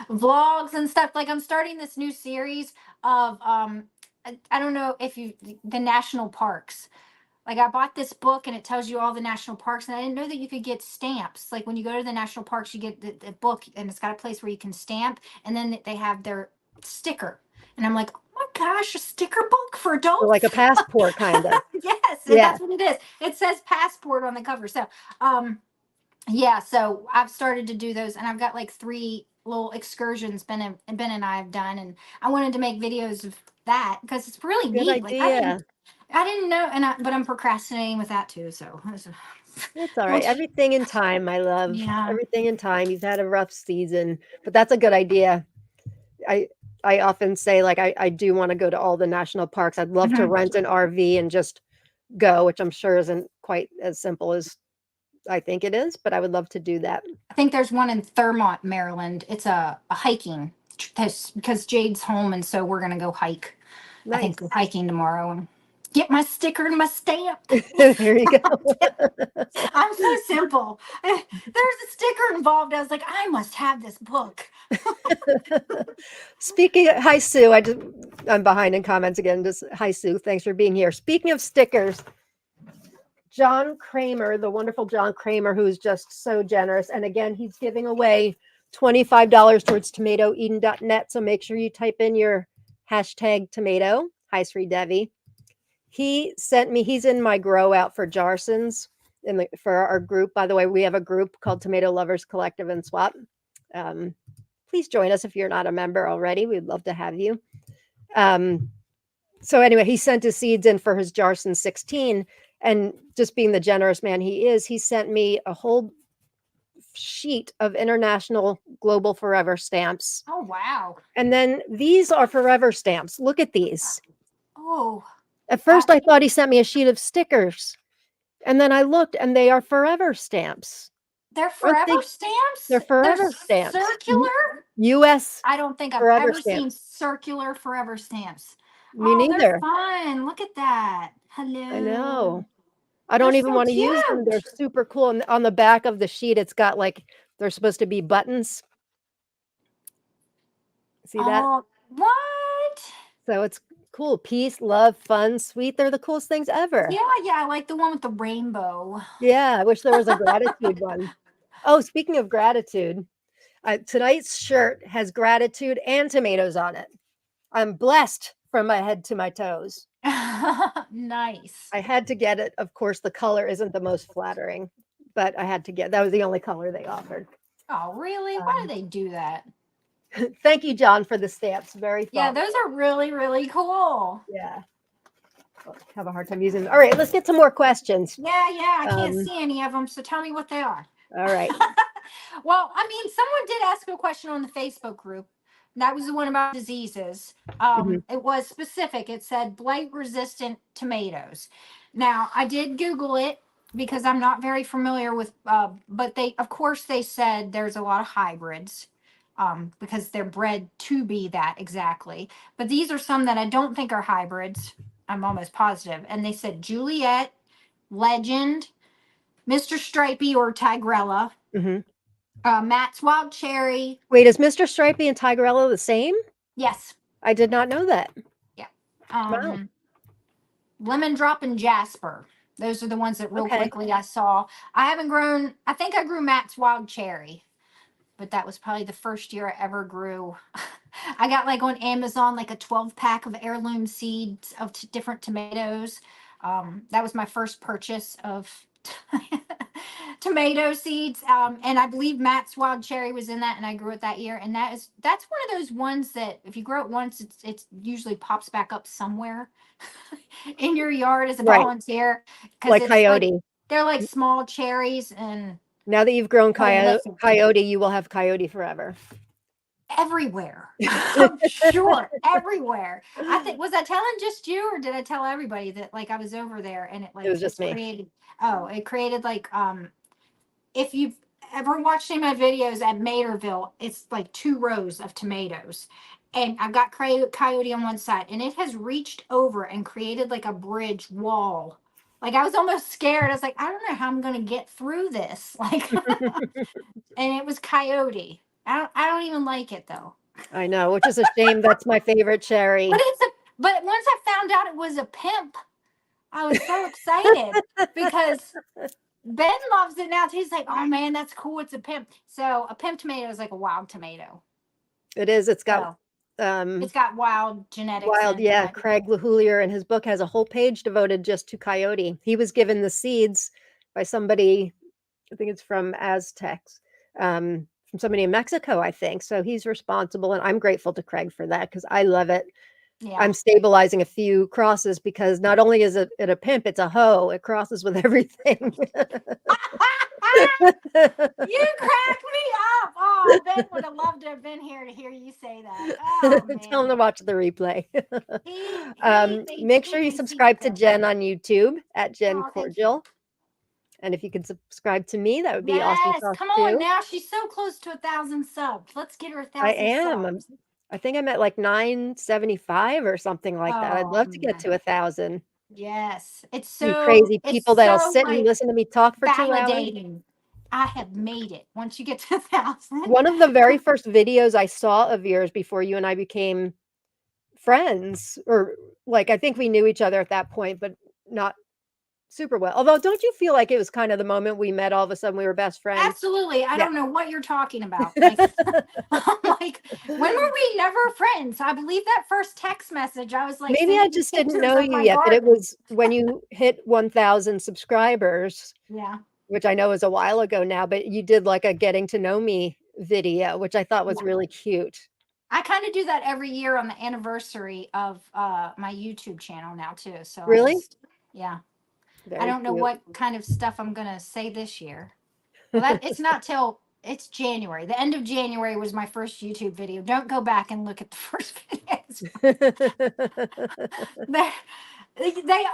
Vlogs and stuff. Like I'm starting this new series of I don't know if you the national parks. Like I bought this book and it tells you all the national parks, and I didn't know that you could get stamps. Like when you go to the national parks, you get the book and it's got a place where you can stamp, and then they have their sticker. And I'm like, oh my gosh, a sticker book for So like a adults? passport, kind of. Yes, Yeah. that's what it is. It says passport on the cover. So yeah, so I've started to do those, and I've got like 3 little excursions Ben and I have done, and I wanted to make videos of that because it's really Good neat. Like idea. I didn't know, but I'm procrastinating with that too. So It's all we'll right. Everything in time, my love. yeah. Everything in time. You've had a rough season, but that's a good idea. I I often say, like, I do want to go to all the national parks. I'd love to Mhm. rent an RV and just go, which I'm sure isn't quite as simple as I think it is, but I would love to do that. I think there's one in Thurmont, Maryland. It's a hiking because Jade's home, and so we're gonna go hike. I think Nice. go hiking tomorrow and get my sticker and my stamp. There you go. I'm so simple. There's a sticker involved. I was like, I must have this book. Speaking of, hi Sue, I'm behind in comments again. Just hi Sue, thanks for being here. Speaking of stickers, John Kramer, the wonderful John Kramer, who's just so generous, and again, he's giving away $25 towards tomatoeden.net. So make sure you type in your hashtag tomato. Hi, Sri Devi. He sent me. He's in my grow out for Jarsons for our group. By the way, we have a group called Tomato Lovers Collective and Swap. Please join us if you're not a member already. We'd love to have you. So anyway, he sent his seeds in for his Jarson 16, and just being the generous man he is, he sent me a whole sheet of international global forever stamps. Oh wow. And then these are forever stamps. Look at these. Oh, At first I thought he sent me a sheet of stickers. And then I looked and they are forever stamps. they're Aren't forever they? They're stamps. They're forever stamps. circular. US I don't think I've forever ever stamps. seen circular forever stamps. Me Oh, they're neither. fun. Look at that. I Hello. know. I They're don't even so want to use them. They're cute. super cool. And on the back of the sheet, it's got like, they're supposed to be buttons. See that? Oh, what? So it's cool. Peace, love, fun, sweet. They're the coolest things ever. Yeah, yeah, I like the one with the rainbow. Yeah. I wish there was a gratitude one. Oh, speaking of gratitude, tonight's shirt has gratitude and tomatoes on it. I'm blessed from my head to my toes. Nice. I had to get it. Of course, the color isn't the most flattering, but I had to get that was the only color they offered. Oh, really? Why do they do that? Thank you, John, for the stamps. Very Yeah, thoughtful. those are really, really cool. Yeah. I'll have a hard time using them. All right, let's get some more questions. Yeah, yeah, I can't Um, see any of them, so tell me what they are. all right. Well, I mean, someone did ask a question on the Facebook group. That was the one about diseases. Mhm. It was specific. It said blight resistant tomatoes. Now, I did Google it because I'm not very familiar with, but they, of course, they said there's a lot of hybrids because they're bred to be that exactly. But these are some that I don't think are hybrids. I'm almost positive. And they said Juliet, Legend, Mr. Stripey or Tigrella, Mhm. Matt's Wild Cherry. Wait, is Mr. Stripey and Tigerella the same? Yes. I did not know that. Yeah. Wow. Lemon Drop and Jasper. Those are the ones that real Okay. quickly I saw. I haven't grown, I think I grew Matt's Wild Cherry, but that was probably the first year I ever grew. I got like on Amazon like a 12 pack of heirloom seeds of different tomatoes. That was my first purchase of tomato seeds. And I believe Matt's Wild Cherry was in that, and I grew it that year. And that's one of those ones that if you grow it once, it's usually pops back up somewhere in your yard as a Right. volunteer because Like it's like coyote. they're like small cherries and Now that you've grown prolific coyote, you will have coyote forever. everywhere. I'm sure everywhere. I think was I telling just you or did I tell everybody that like I was over there and it It like was just it's me. created it created like if you've ever watched any of my videos at Materville, it's like 2 rows of tomatoes. And I've got coyote on one side, and it has reached over and created like a bridge wall. Like I was almost scared. I was like, I don't know how I'm gonna get through this. Like, and it was coyote. I don't even like it though. I know, which is a shame. That's my favorite But cherry. but once I found out it was a pimp, I was so excited because Ben loves it now. He's like, oh man, that's cool. It's a pimp. So a pimp tomato is like a wild tomato. It is. It's got So um it's got wild genetics wild, and yeah. Craig LaHoulier in his book has a whole page devoted just to coyote. He was given the seeds by somebody, I think it's from Aztecs, from somebody in Mexico, I think. So he's responsible, and I'm grateful to Craig for that because I love it. yeah. I'm stabilizing a few crosses because not only is it a pimp, it's a hoe. It crosses with everything. You crack me up. Oh, Ben would have loved to have been here to hear you say that. Oh Tell him man. to watch the replay. Make He sure you thinks he's subscribe to good. Jen on YouTube at Jen Oh, thank you. Cordial. And if you could subscribe to me, that would be awesome Yes, sauce come on too. now. She's so close to 1,000 subs. Let's get her a I thousand am. subs. I think I'm at like 975 or something like that. I'd Oh love to get man. to 1,000. Yes. You crazy It's people that'll so sit and like listen to me talk for 2 hours. validating. I have made it. Once you get to 1,000. One of the very first videos I saw of yours before you and I became friends, or like I think we knew each other at that point, but not super well. Although, don't you feel like it was kind of the moment we met, all of a sudden we were best friends? Absolutely. I Yeah. don't know what you're talking about. Like, I'm like, when were we never friends? I believe that first text message, I was like Maybe I sending you just didn't pictures know of you my yet, but it garden. was when you hit 1,000 subscribers, Yeah. which I know is a while ago now, but you did like a getting to know me video, which I thought was Yeah. really cute. I kind of do that every year on the anniversary of my YouTube channel now too. So I Really? just yeah. I Very don't know cute. what kind of stuff I'm gonna say this year. Well, that it's not till it's January. The end of January was my first YouTube video. Don't go back and look at the first videos. they,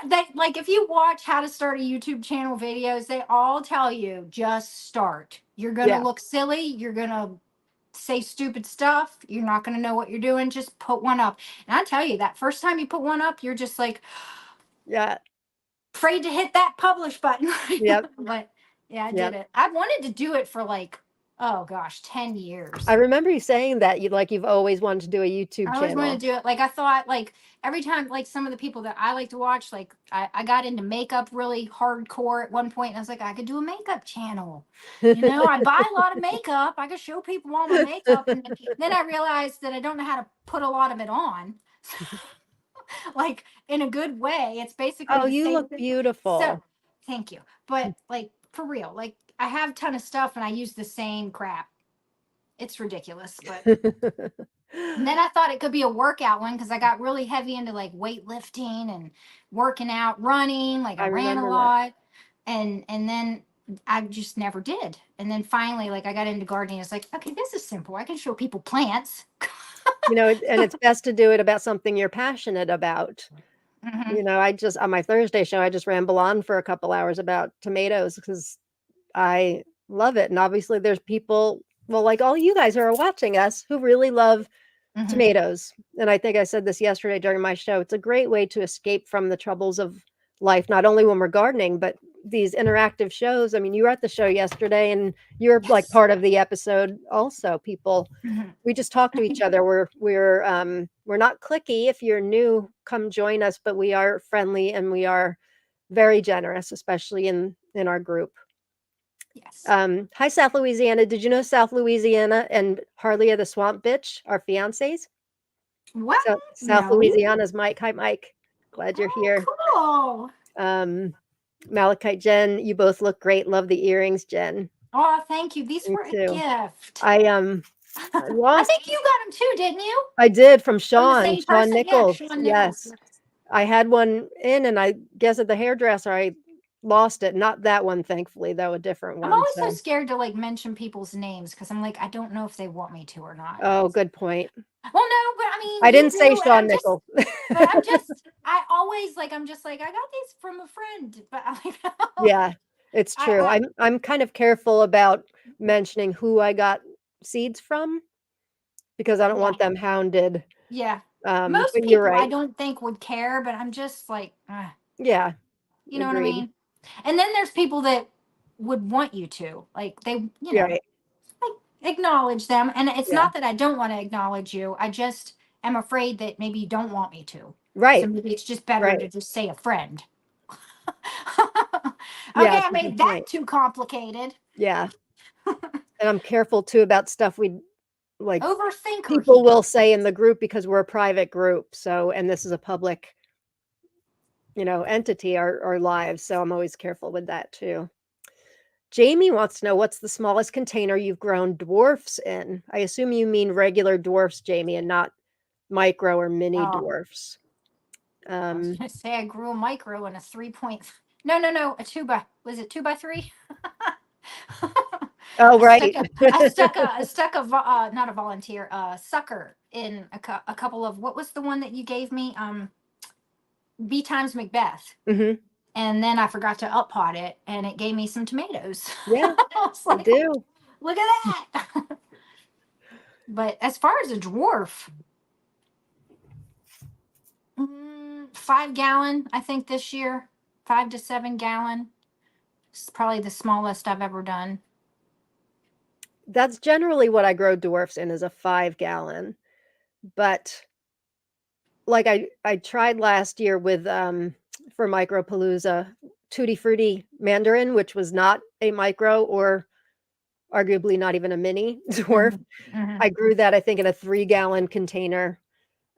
they like if you watch how to start a YouTube channel videos, they all tell you just start. You're gonna Yeah, look silly. You're gonna say stupid stuff. You're not gonna know what you're doing. Just put one up. And I tell you, that first time you put one up, you're just like yeah, afraid to hit that publish button. yep, But yeah, I did yep. it. I wanted to do it for like, oh gosh, 10 I years. remember you saying that you've always wanted to do a YouTube I always wanted channel. to do it. Like I thought like every time like some of the people that I like to watch, like I got into makeup really hardcore at one point and I was like, I could do a makeup channel. You know, I buy a lot of makeup. I could show people all my makeup. And then I realized that I don't know how to put a lot of it on. Like in a good way. It's basically Oh, the you same look thing. So beautiful. thank you. But like for real, like I have a ton of stuff and I use the same crap. It's ridiculous. But and then I thought it could be a workout one because I got really heavy into like weightlifting and working out, running. Like I I ran a remember that. lot. And then I just never did. And then finally, like I got into gardening. It's like, okay, this is simple. I can show people plants. And it's best to do it about something you're passionate about. Hmm. I just on my Thursday show, I just ramble on for a couple hours about tomatoes because I love it. And obviously there's people, well, like all you guys who are watching us who really love Hmm. tomatoes. And I think I said this yesterday during my show. It's a great way to escape from the troubles of life, not only when we're gardening, but these interactive shows. I mean, you were at the show yesterday and you're like Yes. part of the episode also. People, Hmm. we just talk to each other. We're not cliquey. If you're new, come join us, but we are friendly and we are very generous, especially in our group. Yes. Hi, South Louisiana. Did you know South Louisiana and Harley the Swamp Bitch are fiancés? What? So South No. Louisiana's Mike. Hi, Mike. Glad you're here. Oh, cool. Um, Malachite, Jen, you both look great. Love the earrings, Jen. Oh, thank you. These Me were a too. gift. I I lost. think you got them too, didn't you? I did from From the Sean same person? Yeah, Nichols. Sean Nichols. Yes, I had one in, and I guess at the hairdresser I lost it. Not that one, thankfully, though. A different I'm one. always so So, scared to like mention people's names because I'm like, I don't know if they want me to or not. oh, good point. Well, no, but I mean, I you didn't say do, and Sean Nichols. I always like, I'm just like, I got these from a friend, but I'm like, Yeah, it's true. I, I'm kind of careful about mentioning who I got seeds from because I don't yeah, want them hounded. yeah. Most But you're people I right. don't think would care, but I'm just like, Yeah, you know what I agreed. mean? And then there's people that would want you to, like, they, You're right. like, acknowledge them. And it's Yeah. not that I don't want to acknowledge you. I just am afraid that maybe you don't want me to. So Right. maybe it's just better Right. to just say a friend. Yeah, Okay, it's I a good made that point. too complicated. Yeah. And I'm careful too about stuff we like Overthinker people here. will say in the group because we're a private group. So, and this is a public, entity, our lives. So I'm always careful with that too. Jamie wants to know what's the smallest container you've grown dwarfs in. I assume you mean regular dwarfs, Jamie, and not micro or mini Oh, dwarfs. I was Um, gonna say I grew a micro in a 3 point. No, a was it 2 by 3? oh, right. I stuck not a volunteer, sucker in a couple of, what was the one that you gave me? B times Macbeth. Hmm. And then I forgot to up pot it and it gave me some tomatoes. Yeah, I was I like, do. look at that. But as far as a dwarf, 5 gallon, I think this year, 5 to 7 gallon. It's probably the smallest I've ever done. That's generally what I grow dwarfs in is a 5 gallon. But like I tried last year with for Micropalooza Tutti Frutti Mandarin, which was not a micro or arguably not even a mini dwarf. Hmm. Hmm. I grew that I think in a 3 gallon container.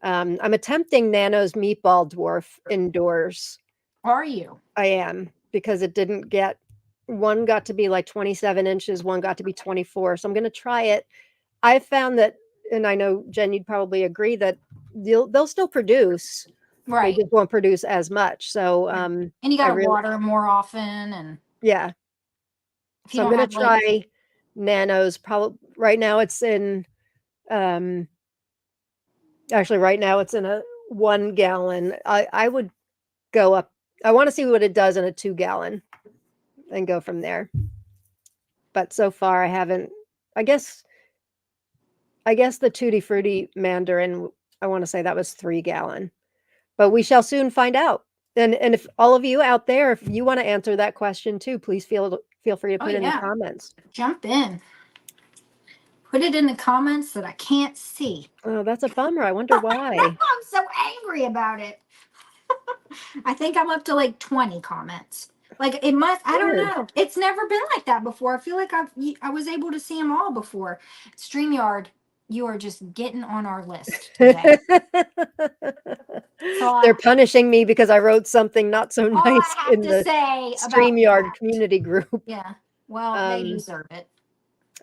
I'm attempting Nano's meatball dwarf indoors. Are you? I am because it didn't get one got to be like 27 inches, one got to be 24. So I'm going to try it. I found that, and I know Jen, you'd probably agree that they'll still produce. They Right. just won't produce as much. So And you I got to really, water more often. And yeah. if you So I'm don't going to have like, try Nano's. Probably right now it's in. Um, Actually, right now it's in a 1 gallon. I would go up. I want to see what it does in a 2 gallon and go from there. But so far I haven't. I guess the Tutti Frutti Mandarin, I want to say that was 3 gallon. But we shall soon find out. And if all of you out there, if you want to answer that question too, please feel free to oh put it in the yeah, comments. jump in. Put it in the comments that I can't see. Oh, that's a bummer. I wonder why. No, I'm so angry about it. I think I'm up to like 20 comments. Like it must, I don't Weird. know. It's never been like that before. I feel like I was able to see them all before. StreamYard, you are just getting on our list today. So They're punishing me because I wrote something not so all nice I have in to the say about StreamYard that. community group. Yeah. Well, they Um, deserve it.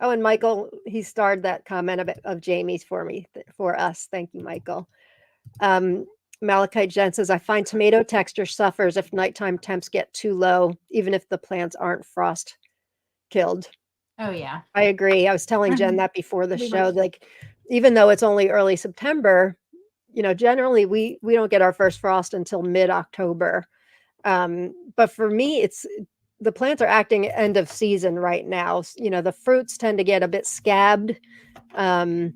oh, and Michael, he starred that comment of Jamie's for us. Thank you, Michael. Um, Malachite Jen says, I find tomato texture suffers if nighttime temps get too low, even if the plants aren't frost killed. Oh yeah. I agree. I was telling Jen Mhm. that before the We show, were- like, even though it's only early September, generally we don't get our first frost until mid-October. But for me, it's the plants are acting end of season right now. The fruits tend to get a bit scabbed. And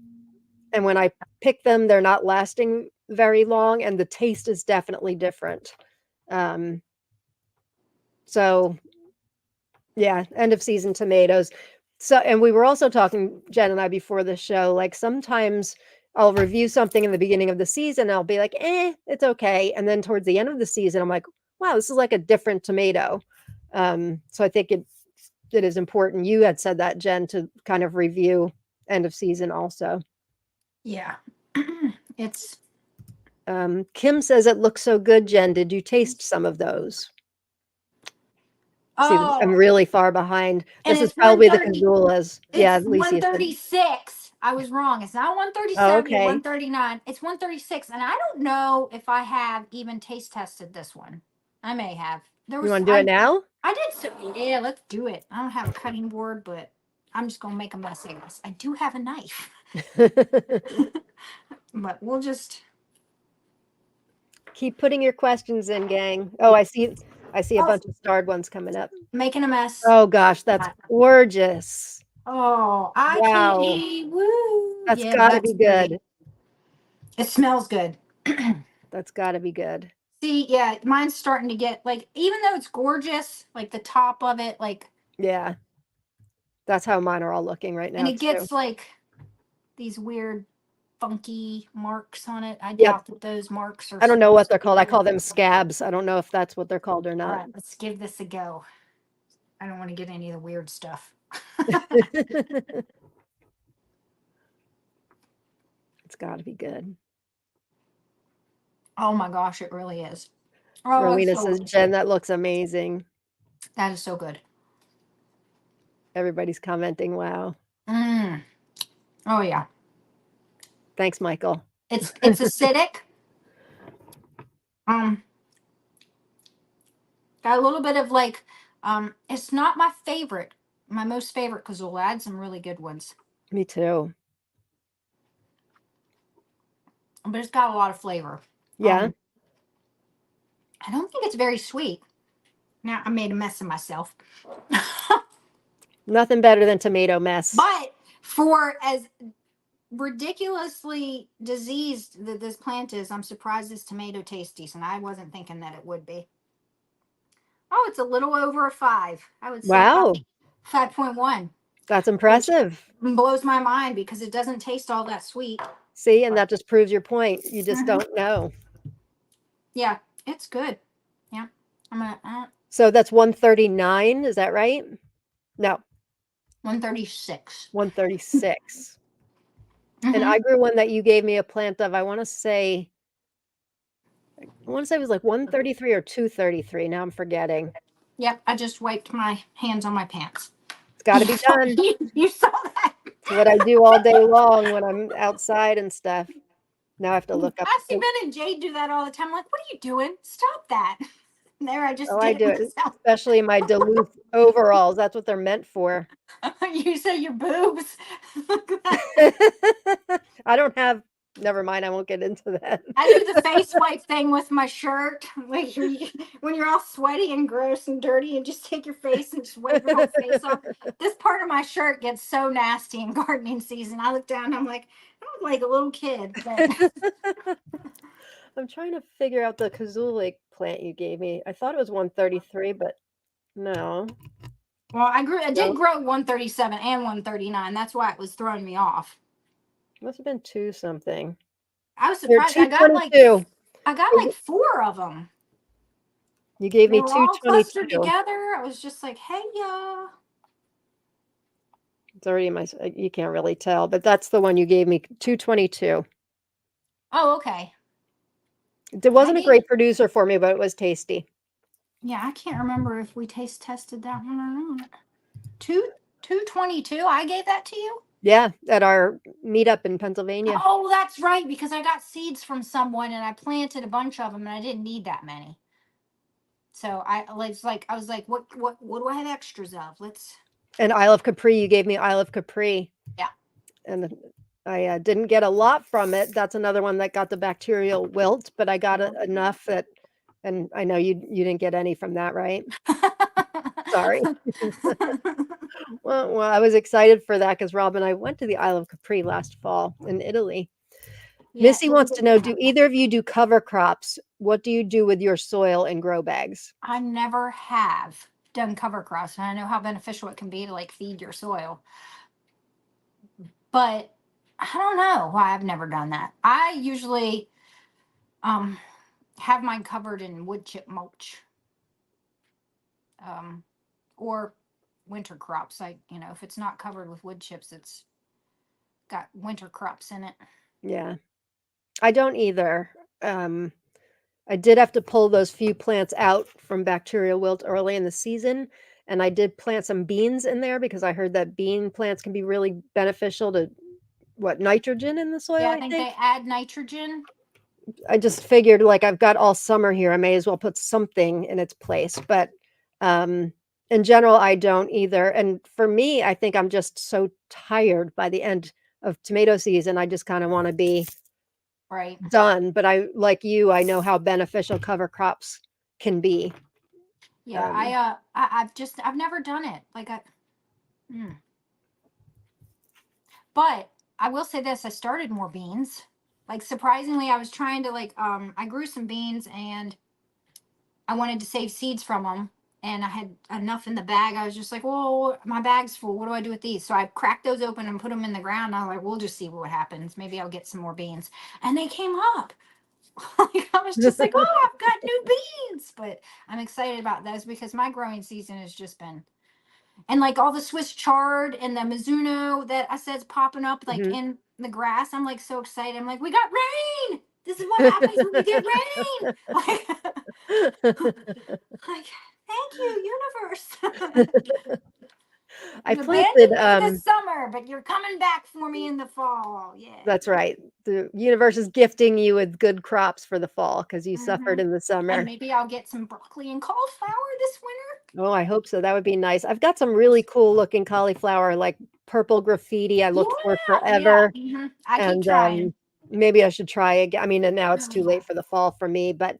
when I pick them, they're not lasting very long, and the taste is definitely different. Um, so yeah, end of season tomatoes. So, and we were also talking, Jen and I, before the show, like sometimes I'll review something in the beginning of the season. I'll be like, it's okay. And then towards the end of the season, I'm like, wow, this is like a different tomato. So I think it is important. You had said that, Jen, to kind of review end of season also. Yeah. It's Kim says it looks so good, Jen. Did you taste some of those? See, I'm oh, really far behind. and This is it's probably the 130. Kazulas. Yeah, It's Lisa said. 136. I was wrong. It's not Oh, 137 or okay. 139. It's 136. And I don't know if I have even taste tested this one. I may have. There You was want to do it now? I did yeah, let's do it. I don't have a cutting board, but I'm just gonna make a mess of this. I do have a knife. But we'll just Keep putting your questions in, gang. Oh, I see a oh, bunch of starred ones coming up. making a mess. Oh gosh, that's gorgeous. Oh, I can't Wow. eat. Woo. That's Yeah, gotta that's be pretty. good. It smells good. That's gotta be good. See, yeah, mine's starting to get like, even though it's gorgeous, like the top of it, like, Yeah. That's how mine are all looking right and now it too. gets like these weird, funky marks on it. I Yep. doubt that those marks are I don't know what supposed they're to be called. I there. call them scabs. I don't know if that's what they're called or All not. right, let's give this a go. I don't want to get any of the weird stuff. It's gotta be good. Oh my gosh, it really is. Oh, Rowena so says, Jen, that looks amazing. that is so good. Everybody's commenting, wow. Mm. Oh yeah, Thanks, Michael. it's acidic. Um, got a little bit of like, it's not my favorite, my most favorite Kazula. I had some really good ones, Me too. but it's got a lot of flavor. Yeah. I don't think it's very sweet. Now I made a mess of myself. Nothing better than tomato mess. But for as ridiculously diseased that this plant is, I'm surprised this tomato tastes decent. I wasn't thinking that it would be. Oh, it's a little over a 5. I would say Wow. 5.1, That's which impressive. blows my mind because it doesn't taste all that sweet. See, and that just proves your point. You just Mhm. don't know. Yeah, it's good. Yeah, I'm gonna So that's 139, is that right? No, 136. 136. And Mm-hmm. I grew one that you gave me a plant of, I want to say it was like 133 or 233. Now I'm forgetting. Yep, I just wiped my hands on my pants. It's got to be done. You saw that? It's what I do all day long when I'm outside and stuff. Now I have to look up. I see Ben and Jade do that all the time. I'm like, what are you doing? Stop that. And there, I just Oh, I did it do it, myself. especially in my Duluth overalls. That's what they're meant for. You say your boobs. I don't have, never mind. I won't get into that. I do the face wipe thing with my shirt. Like when you're all sweaty and gross and dirty, and just take your face and just wipe your whole face off. This part of my shirt gets so nasty in gardening season. I look down, and I'm like, I look like a little kid. But I'm trying to figure out the Kazuli plant you gave me. I thought it was 133, but no. well, I did No, grow 137 and 139. That's why it was throwing me off. must have been 2 something. I was Or surprised. 222. I got like 4 of them. You gave They me were all clustered 222. together. I was just like, hey, y'all. It's already in my, you can't really tell, but that's the one you gave me, 222. Oh, okay. It wasn't a great producer for me, but it was tasty. Yeah, I can't remember if we taste tested that one or not. 222. I gave that to you. Yeah, at our meetup in Pennsylvania. Oh, that's right, because I got seeds from someone and I planted a bunch of them and I didn't need that many. So I was like, what do I have extras of? Let's. And Isle of Capri, you gave me Isle of Capri, Yeah. and I didn't get a lot from it. That's another one that got the bacterial wilt, but I got enough that, and I know you didn't get any from that, right? Sorry. Well, I was excited for that because Rob and I went to the Isle of Capri last fall in Italy. Yeah, Missy wants to know, do either of you do cover crops? What do you do with your soil and grow bags? I never have done cover crops, and I know how beneficial it can be to like feed your soil. But I don't know why I've never done that. I usually um have mine covered in wood chip mulch. Um or winter crops. If it's not covered with wood chips, it's got winter crops in it. Yeah, I don't either. Um, I did have to pull those few plants out from bacterial wilt early in the season, and I did plant some beans in there because I heard that bean plants can be really beneficial to nitrogen in the soil, Yeah, I I think think. they add nitrogen. I just figured like I've got all summer here, I may as well put something in its place. But um in general, I don't either. And for me, I think I'm just so tired by the end of tomato season. I just kind of want to be Right. done. But I, like you, I know how beneficial cover crops can be. Yeah, Um, I've never done it. Mm. But I will say this, I started more beans. Like surprisingly, I was trying to I grew some beans and I wanted to save seeds from them, and I had enough in the bag. I was just like, "Well, my bag's full. What do I do with these?" So I cracked those open and put them in the ground. I was like, "We'll just see what happens. Maybe I'll get some more beans." And they came up. Like I was just like, "Oh, I've got new beans!" But I'm excited about those because my growing season has just been, and like all the Swiss chard and the Mizuno that I said's popping up like mhm. in the grass. I'm like so excited. I'm like, "We got rain! This is what happens when we get rain!" Like, thank you, universe. I You planted, abandoned me this summer, but you're coming back for me in the fall. Yeah. that's right. The universe is gifting you with good crops for the fall because you Hmm. suffered in the And summer. maybe I'll get some broccoli and cauliflower this winter. Oh, I hope so. That would be nice. I've got some really cool looking cauliflower, like purple graffiti I looked for Yeah. forever, I keep and, trying. maybe I should try again. I mean, and now it's too Oh, late for the fall for me, but,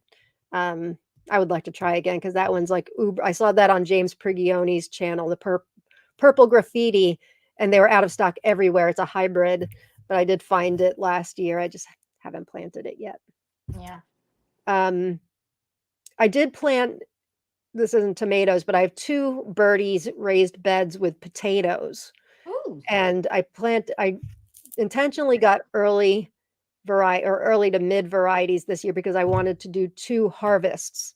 um, I would like to try again because that one's like I saw that on James Prigione's channel, the purple graffiti, and they were out of stock everywhere. It's a hybrid, but I did find it last year. I just haven't planted it yet. yeah. Um, I did plant this isn't tomatoes, but I have 2 birdies raised beds with potatoes, Ooh. and I intentionally got early to mid varieties this year because I wanted to do 2 harvests,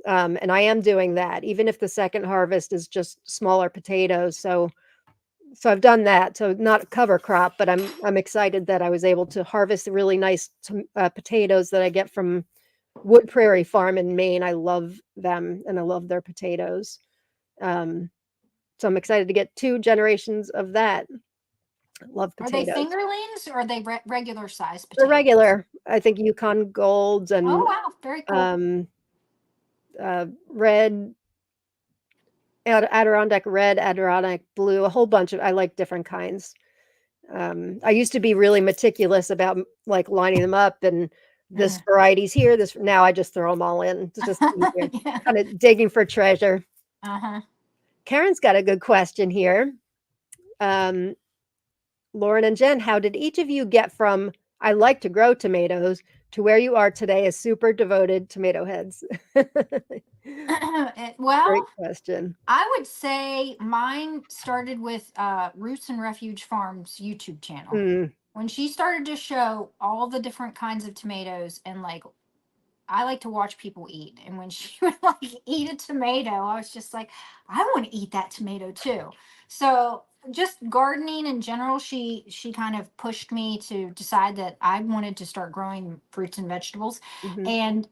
and I am doing that, even if the second harvest is just smaller potatoes, so I've done that, so not cover crop, but I'm excited that I was able to harvest the really nice potatoes that I get from Wood Prairie Farm in Maine. I love them, and I love their potatoes. Um, so I'm excited to get 2 generations of that. Love Are they potatoes. fingerlings or are they regular size They're potatoes? regular. I think Yukon Golds Oh, and, wow. Very cool. um, red Adirondack red, Adirondack blue, a whole bunch of I like different kinds. I used to be really meticulous about, like, lining them up and this Mhm. variety's here, this now I just throw them all in. It's just easier. Yeah. Kinda digging for treasure. Uh-huh. Karen's got a good question here. Um, Lauren and Jen, how did each of you get from "I like to grow tomatoes" to where you are today as super devoted tomato heads? Well, Great question. I would say mine started with Roots and Refuge Farms YouTube channel. Mm, When she started to show all the different kinds of tomatoes, and like I like to watch people eat, and when she would like eat a tomato, I was just like, I want to eat that tomato too. So just gardening in general, she kind of pushed me to decide that I wanted to start growing fruits and vegetables. mhm. And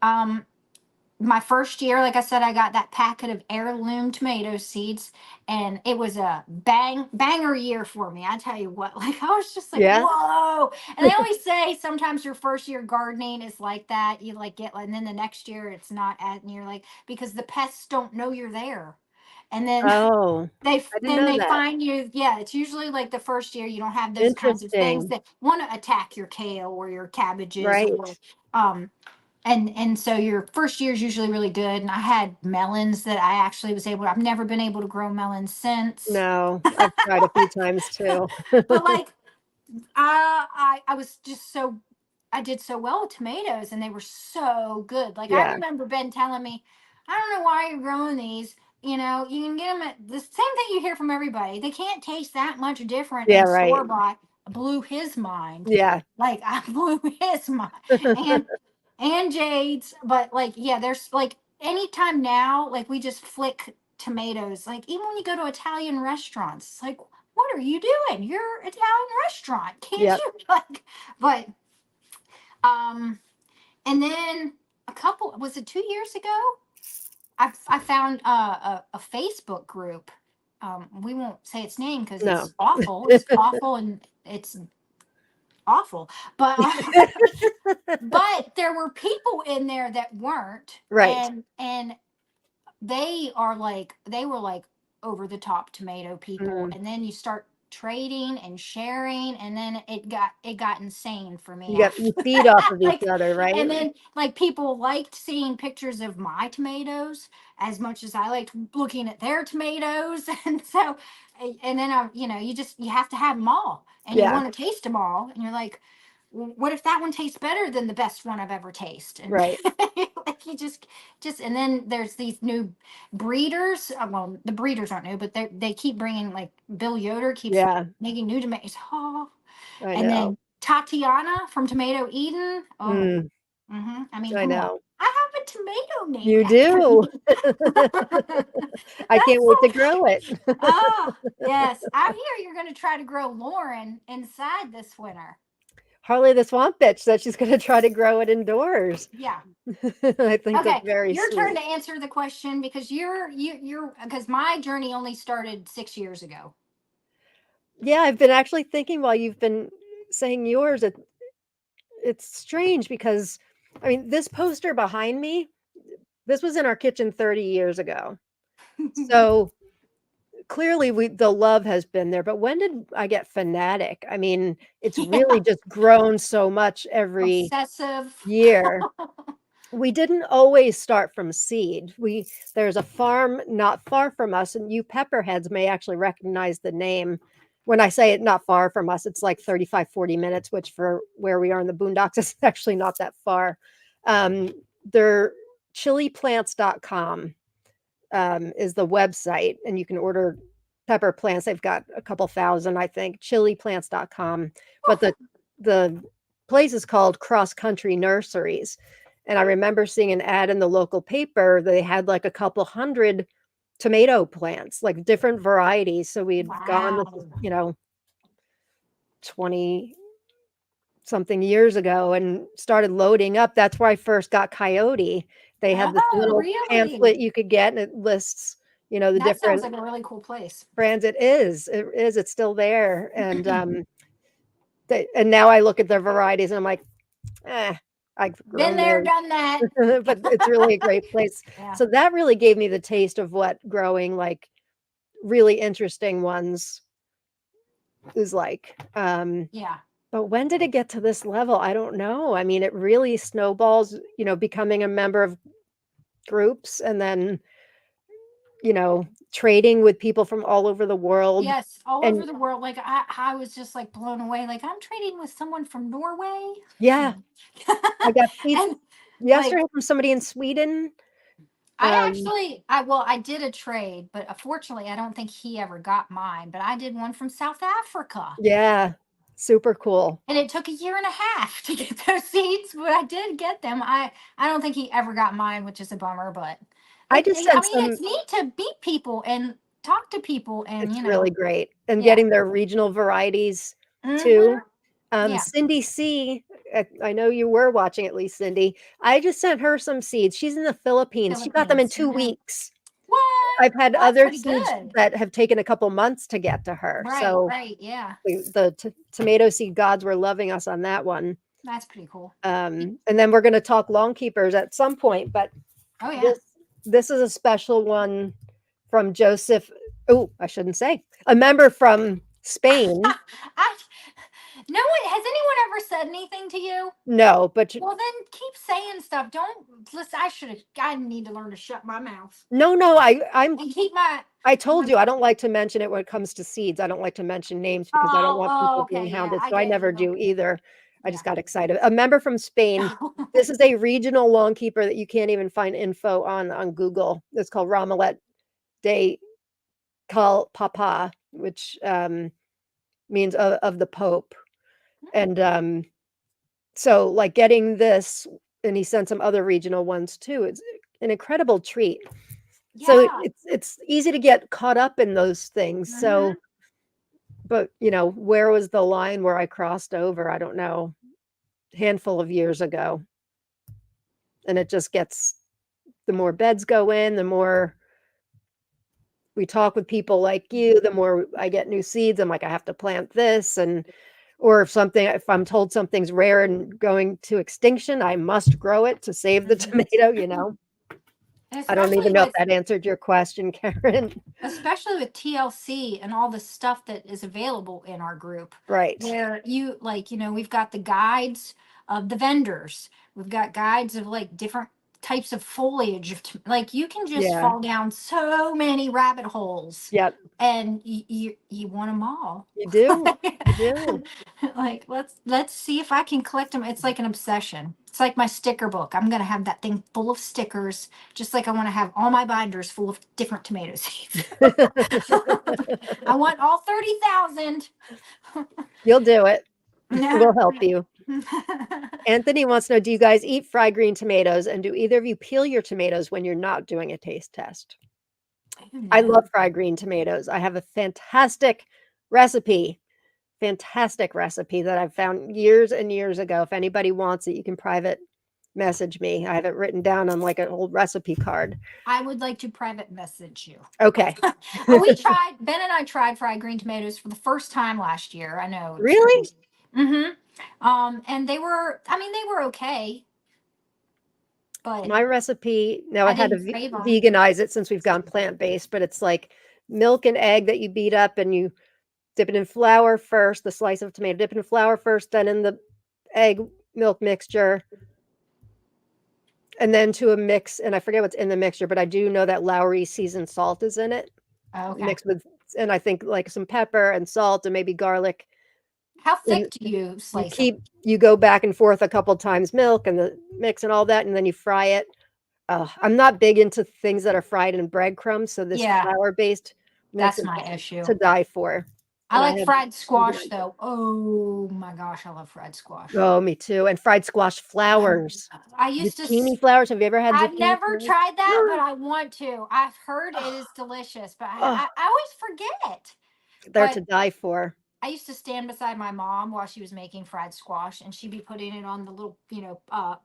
my first year, like I said, I got that packet of heirloom tomato seeds, and it was a banger year for me. I tell you what, like I was just like, Yeah? whoa. And they always say sometimes your first year gardening is like that. You like get, and then the next year it's not at, and you're like, because the pests don't know you're there. and then Oh, I didn't know they that. find you. Yeah, it's usually like the first year you don't have those kinds of things Interesting. that want to attack your kale or your cabbages Right. or um and so your first year is usually really good. And I had melons that I actually was able. I've never been able to grow melons since. No, I've tried a few times too. But like I was just so I did so well with tomatoes and they were so good. Like I Yeah. remember Ben telling me, I don't know why you're growing these. You know, you can get them at the same thing you hear from everybody. They can't taste that much different Yeah, than right. store bought. Blew his mind. Yeah. Like I blew his mind. And Jade's, but like, yeah, there's like anytime now, like we just flick tomatoes. Like even when you go to Italian restaurants, it's like, what are you doing? You're Italian restaurant. Can't Yep. you like but um and then a couple was it 2 years ago? I found a Facebook group. We won't say its name because No. it's awful. It's awful and it's awful. But but there were people in there that weren't, Right. and they were like over the top tomato people, Mm. and then you start trading and sharing, and then it got insane for me You after feed off that. of each Like, other, right? and then like people liked seeing pictures of my tomatoes as much as I liked looking at their tomatoes. And so and then I you just you have to have them all and you Yeah, want to taste them all, and you're like, what if that one tastes better than the best one I've ever tasted? And right. like you just and then there's these new breeders. Well, the breeders aren't new, but they keep bringing like Bill Yoder keeps Yeah, making new tomatoes. Oh, I and know. then Tatiana from Tomato Eden. Oh, Mm, I mean, I come on. know. I have a tomato named You after do. me. I can't That's wait to so. grow it. Oh yes, I hear you're going to try to grow Lauren inside this winter. Harley the Swamp Bitch said she's going to try to grow it indoors. Yeah. I think that's Okay, very your turn sweet. to answer the question because you're because my journey only started 6 years ago. Yeah, I've been actually thinking while you've been saying yours, it's strange because, I mean, this poster behind me, this was in our kitchen 30 years ago. So clearly the love has been there, but when did I get fanatic? I mean, it's Yeah, really just grown so much every obsessive. year. We didn't always start from seed. There's a farm not far from us, and you pepperheads may actually recognize the name. When I say it not far from us, it's like 35, 40 minutes, which for where we are in the boondocks is actually not that far. Um, they're chiliplants.com is the website, and you can order pepper plants. They've got a couple thousand, I think, chiliplants.com. But the place is called Cross Country Nurseries. And I remember seeing an ad in the local paper. They had like a couple hundred tomato plants, like different varieties. So we had gone, this is, Wow. 20 something years ago and started loading up. That's where I first got Coyote. They have this Oh, little really? pamphlet you could get, and it lists, the That sounds different like a really cool place. brands. It's still there. And and now I look at the varieties and I'm like, I've Been grown there, those. done that. But it's really a great place. Yeah. So that really gave me the taste of what growing like really interesting ones is like. Yeah. But when did it get to this level? I don't know. I mean, it really snowballs, becoming a member of groups and then, trading with people from all over the world. Yes, all over And the world. Like I was just like blown away. Like I'm trading with someone from Norway. yeah, I got seeds And like yesterday from somebody in Sweden. Um, I did a trade, but unfortunately I don't think he ever got mine, but I did one from South Africa. yeah, super cool. And it took a year and a half to get those seeds, but I did get them. I don't think he ever got mine, which is a bummer, but I just I sent mean some. it's neat to meet people and talk to people and It's really great, and yeah. getting their regional varieties Mhm. too. Yeah. Cindy C, I know you were watching, at least Cindy. I just sent her some seeds. She's in the Philippines. She got them in Philippines. 2 weeks. What? I've had Well, that's other pretty seeds good. that have taken a couple months to get to her. Right, So right. Yeah. the tomato seed gods were loving us on that one. That's pretty cool. And then we're going to talk lawn keepers at some point, but Oh yeah. this this is a special one from Joseph. Oh, I shouldn't say. A member from Spain. I, no one has anyone ever said anything to you? No, but Well, then keep saying stuff. Don't listen. I need to learn to shut my mouth no, I'm and keep my. I told my you I don't like to mention it when it comes to seeds. I don't like to mention names because I don't want oh, people okay, being yeah, hounded, I so I get never you. do either. I Yeah. just got excited. A member from Spain. This is a regional lawn keeper that you can't even find info on Google. It's called Ramalet de Cal Papa, which means of the Pope. And so like getting this, and he sent some other regional ones too. It's an incredible treat. So Yeah. it's easy to get caught up in those things. Hmm. So, but where was the line where I crossed over? I don't know. Handful of years ago. And it just gets, the more beds go in, the more we talk with people like you, the more I get new seeds. I'm like, I have to plant this. And or if I'm told something's rare and going to extinction, I must grow it to save the Hmm. tomato. And I don't especially even know if with that answered your question, Karen. TLC and all the stuff that is available in our group, Right. where we've got the guides of the vendors, we've got guides of like different types of foliage like you can just Yeah. fall down so many rabbit holes, Yep. and you want them all. You do. You do. Like let's see if I can collect them. It's like an obsession. It's like my sticker book. I'm gonna have that thing full of stickers, just like I want to have all my binders full of different tomato seeds. I want all 30,000. You'll do it. No. We'll help you. Anthony wants to know, do you guys eat fried green tomatoes? And do either of you peel your tomatoes when you're not doing a taste test? I No. love fried green tomatoes. I have a recipe, fantastic recipe that I've found years and years ago. If anybody wants it, you can private message me. I have it written down on like an old recipe card. I would like to private message you. Okay. Ben and I tried fried green tomatoes for the first time last year. I know. Really? Mm-hmm. And they were okay, but My recipe, now I I had to didn't crave them. veganize it since we've gone plant-based, but it's like milk and egg that you beat up and you dip it in flour first, the slice of tomato, dip it in flour first, then in the egg milk mixture, and then to a mix, and I forget what's in the mixture, but I do know that Lowry seasoned salt is in it, Okay. mixed with, and I think like some pepper and salt and maybe garlic. How And thick do you slice them? you go back and forth a couple times, milk and the mix and all that, and then you fry it. I'm not big into things that are fried in breadcrumbs, so this Yeah, flour-based makes that's it my issue. to die for. I And I like have fried squash veganized it. though. Oh my gosh, I love fried squash. Oh, me too, and fried squash flowers. I used to. Zucchini flowers, have you ever had I've zucchini never flowers? tried that, but I want to. I've heard it is delicious, but Oh, I always forget. they're But to die for. I used to stand beside my mom while she was making fried squash, and she'd be putting it on the little,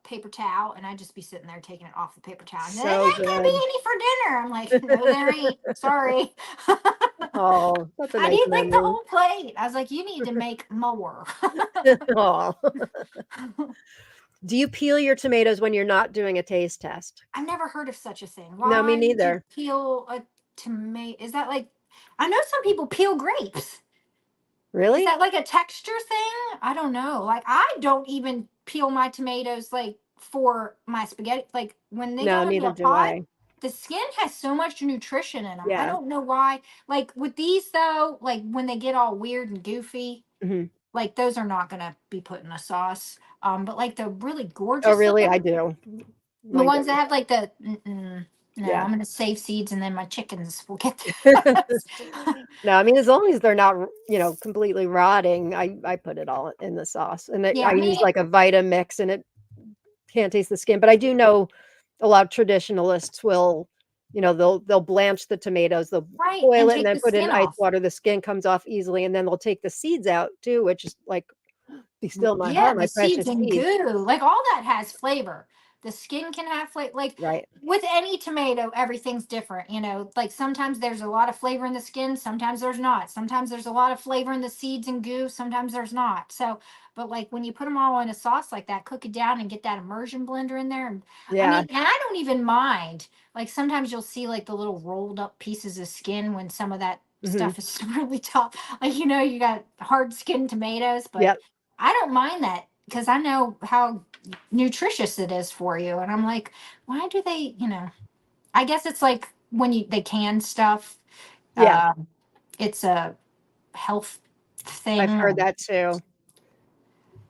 paper towel, and I'd just be sitting there taking it off the paper towel. And there So ain't gonna be good. any for dinner. I'm like, no, there ain't. Sorry. Oh, that's a I nice need like the memory. whole plate. I was like, you need to make more. Aw. Do you peel your tomatoes when you're not doing a taste test? I've never heard of such a thing. No, me Why would you neither. peel a tomato? Is that like, I know some people peel grapes. Is Really? that like a texture thing? I don't know. Like I don't even peel my tomatoes like for my spaghetti. Like when they No, go into neither a do pot, I. the skin has so much nutrition in them. I Yeah. don't know why. Like with these though, like when they get all weird and goofy, Mhm. like those are not gonna be put in a sauce. But like the really Oh, gorgeous really? I looking, do. the Mine ones that don't. have like the no, Yeah. I'm gonna save seeds and then my chickens will get those. No, I mean, as long as they're not, completely rotting, I put it all in the sauce, and I Yeah, use me like a Vitamix, and it can't taste the skin. But I do know a lot of traditionalists will, they'll blanch the tomatoes, they'll right boil and it, and take then the put it in skin ice off. water. The skin comes off easily, and then they'll take the seeds out too, which is like Be still my Yeah, heart, the my seeds precious and seeds. goo, like all that has flavor. The skin can have flavor. Like Right. with any tomato, everything's different. Like sometimes there's a lot of flavor in the skin, sometimes there's not. Sometimes there's a lot of flavor in the seeds and goo, sometimes there's not. So, but like when you put them all in a sauce like that, cook it down and get that immersion blender in there. And I Yeah. mean, and I don't even mind. Like sometimes you'll see like the little rolled up pieces of skin when some of that Mhm. stuff is really tough. Like, you got hard skinned tomatoes, but Yep. I don't mind that because I know how nutritious it is for you. And I'm like, why do they, I guess it's like when they can stuff, Yeah. uh, it's a health I've heard thing. that too.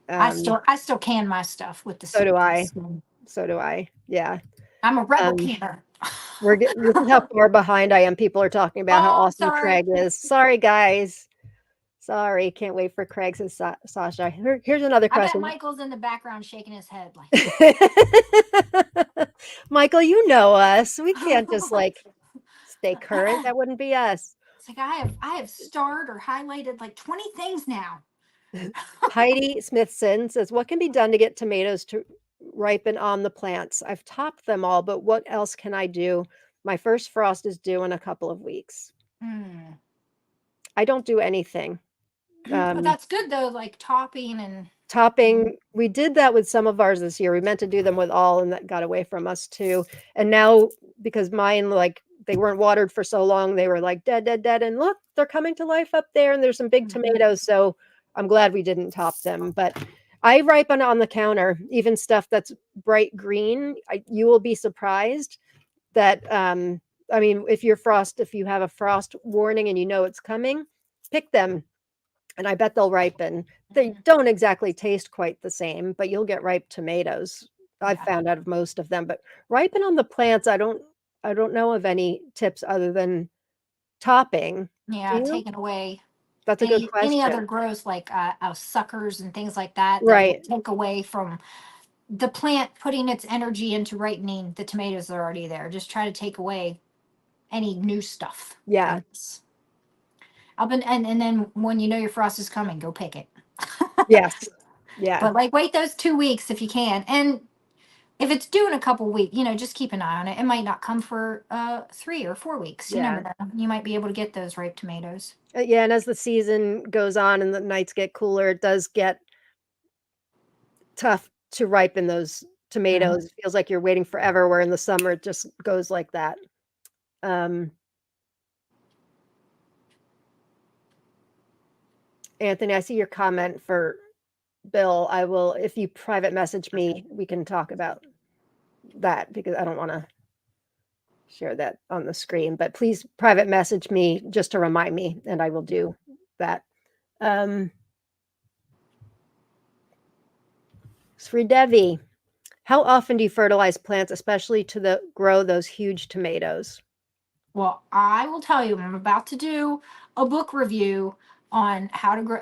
I Um, still I still can my stuff with the so do seeds. I. So do I. Yeah. I'm a rebel Um, canner. this is how far behind I am. People are talking about how Oh, I'm awesome sorry. Craig is. Sorry, guys. Sorry. Can't wait for Craig, says Sasha. Here's another I bet question. Michael's in the background shaking his head like, Michael, you know us. We can't just it's like stay current. That wouldn't be us. like I have starred or highlighted like 20 things now. Heidi Smithson says, "What can be done to get tomatoes to ripen on the plants? I've topped them all, but what else can I do? My first frost is due in a couple of weeks." Hmm. I don't do anything. But Um, that's good though, like topping and topping, we did that with some of ours this year. We meant to do them with all, and that got away from us too. And now, because mine, like, they weren't watered for so long, they were like dead, dead, dead. And look, they're coming to life up there, and there's some big Mhm. tomatoes. So I'm glad we didn't top them. But I ripen on the counter, even stuff that's bright green. You will be surprised that, I mean, if you have a frost warning and you know it's coming, pick them, and I bet they'll ripen. They Mhm. don't exactly taste quite the same, but you'll get ripe tomatoes. I've Yeah. found out of most of them, but ripen on the plants, I don't know of any tips other than topping. Do Yeah, you? taking away That's a good any other question. growths like suckers and things like that will Right. take away from the plant putting its energy into ripening the tomatoes that are already there. Just try to take away any new stuff. I Yeah. guess. Up and then when you know your frost is coming, go pick it. Yes. Yeah. But like wait those 2 weeks if you can. And if it's due in a couple weeks, just keep an eye on it. It might not come for 3 or 4 weeks. You never Yeah. know. You might be able to get those ripe tomatoes. Yeah, and as the season goes on and the nights get cooler, it does get tough to ripen those Mhm. tomatoes. It feels like you're waiting forever, where in the summer it just goes like that. Um, Anthony, I see your comment for Bill. I will, if you private message me, we can talk about that because I don't want to share that on the screen. But please private message me just to remind me, and I will do that. Um, Sridevi, how often do you fertilize plants, especially to grow those huge tomatoes? Well, I will tell you, I'm about to do a book review on how to grow.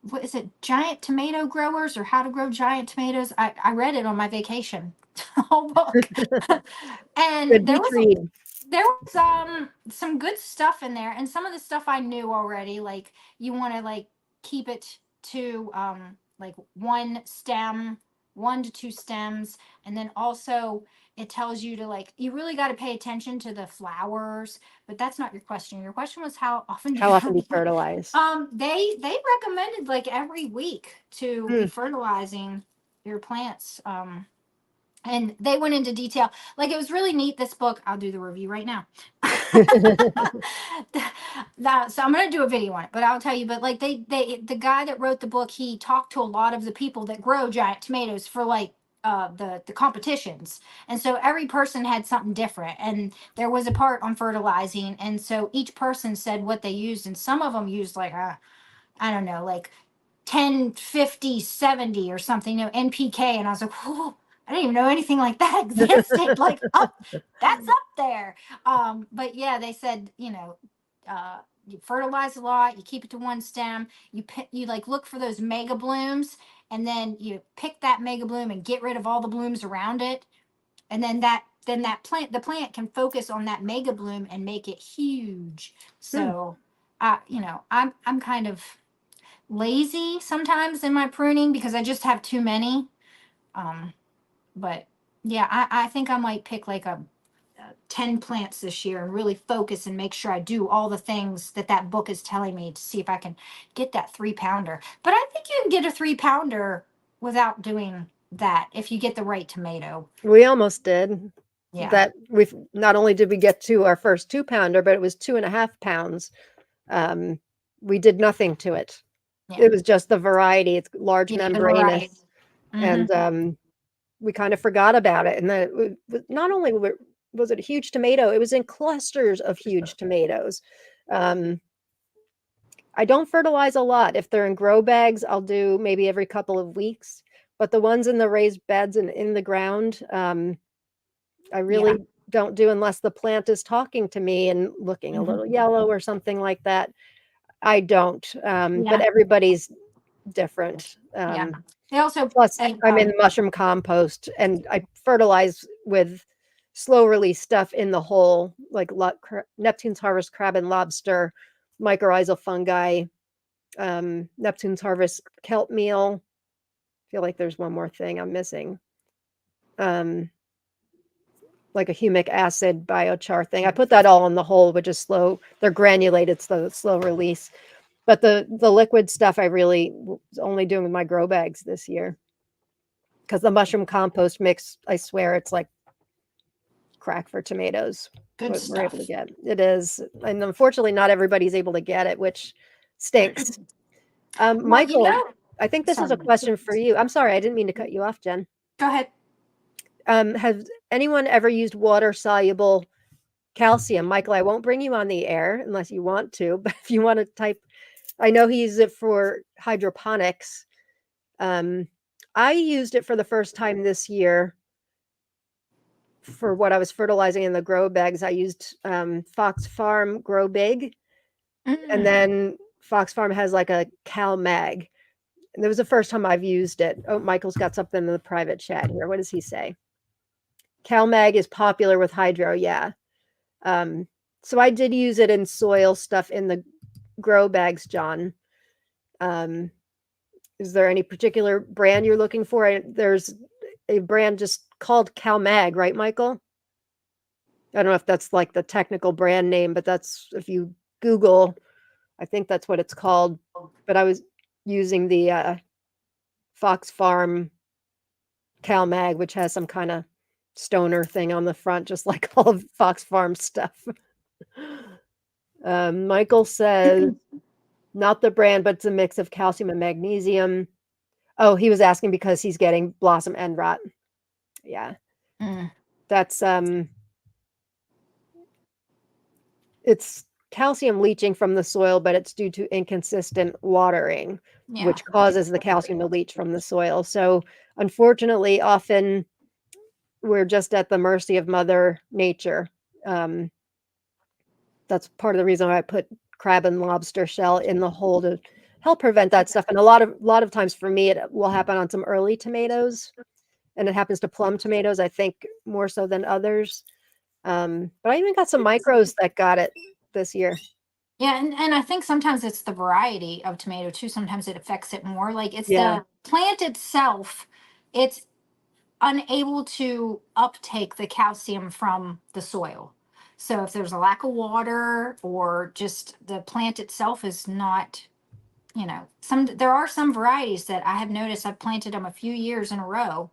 What is it? Giant tomato growers or how to grow giant tomatoes. I read it on my vacation, the whole book, and Good beach read. there was some good stuff in there, and some of the stuff I knew already. Like you want to like keep it to like one to two stems, and then also it tells you to like you really got to pay attention to the flowers. But that's not your question. Your question was how often do you How often do you fertilize? they recommended like every week to be Mm. fertilizing your plants. And they went into detail. Like it was really neat. This book, I'll do the review right now. So I'm gonna do a video on it, but I'll tell you. But like the guy that wrote the book, he talked to a lot of the people that grow giant tomatoes for like the competitions, and so every person had something different. And there was a part on fertilizing, and so each person said what they used, and some of them used like I don't know, like 10, 50, 70, or something, NPK. And I was like, whoa, I didn't even know anything like that existed. Like up, that's up there. But yeah, they said, you fertilize a lot, you keep it to one stem, you like look for those mega blooms, and then you pick that mega bloom and get rid of all the blooms around it. And then that the plant can focus on that mega bloom and make it huge. Hmm. So I'm kind of lazy sometimes in my pruning because I just have too many. Um, but yeah, I think I might pick like a 10 plants this year and really focus and make sure I do all the things that that book is telling me to see if I can get that 3 pounder. But I think you can get a 3 pounder without doing that if you get the right tomato. We almost did. Yeah. That we've not only did we get to our first 2 pounder, but it was 2.5 pounds. Um, we did nothing to it. Yeah. It was just the variety. It's large Yeah. Right. membranous, Mm-hmm. and we kind of forgot about it. And then not only was it a huge tomato, it was in clusters of huge tomatoes. Um, I don't fertilize a lot. If they're in grow bags, I'll do maybe every couple of weeks. But the ones in the raised beds and in the ground, I Yeah. really don't do unless the plant is talking to me and looking a Mm-hmm. little yellow or something like that. I don't. But Yeah. everybody's different. Yeah. They also, Plus, I'm in mushroom compost and I fertilize with slow release stuff in the hole, like Neptune's Harvest crab and lobster, mycorrhizal fungi, Neptune's Harvest kelp meal. I feel like there's one more thing I'm missing. Um, like a humic acid biochar thing. I put that all in the hole, which is slow. They're granulated, so slow release. But the liquid stuff I really was only doing with my grow bags this year because the mushroom compost mix, I swear, it's like crack for tomatoes. good What we're able to stuff. get. It is, and unfortunately, not everybody's able to get it, which stinks. Well, you Michael, know, I think this is a sorry. question for you. I'm sorry, I didn't mean to cut you off, Jen. Go ahead. Has anyone ever used water soluble calcium? Michael, I won't bring you on the air unless you want to, but if you want to type, I know he uses it for hydroponics. Um, I used it for the first time this year for what I was fertilizing in the grow bags. I used Fox Farm Grow Big, and Mm. then Fox Farm has like a Cal Mag. And it was the first time I've used it. Oh, Michael's got something in the private chat here. What does he say? Cal Mag is popular with hydro, yeah. Um, so I did use it in soil stuff in the grow bags, John. Um, is there any particular brand you're looking for? There's a brand just called CalMag, right, Michael? I don't know if that's like the technical brand name, but that's if you Google, I think that's what it's called. But I was using the Fox Farm CalMag, which has some kind of stoner thing on the front, just like all of Fox Farm stuff. Michael says, not the brand, but it's a mix of calcium and magnesium. Oh, he was asking because he's getting blossom end rot. Yeah. Mm. That's it's calcium leaching from the soil, but it's due to inconsistent watering, Yeah. which causes the calcium to leach from the soil. So unfortunately, often we're just at the mercy of Mother Nature. Um, that's part of the reason why I put crab and lobster shell in the hole to help prevent that stuff. And a lot of times for me, it will happen on some early tomatoes, and it happens to plum tomatoes, I think, more so than others. But I even got some micros that got it this year. Yeah, and I think sometimes it's the variety of tomato too. Sometimes it affects it more. Like it's Yeah, the plant itself, it's unable to uptake the calcium from the soil. So if there's a lack of water or just the plant itself is not, there are some varieties that I have noticed I've planted them a few years in a row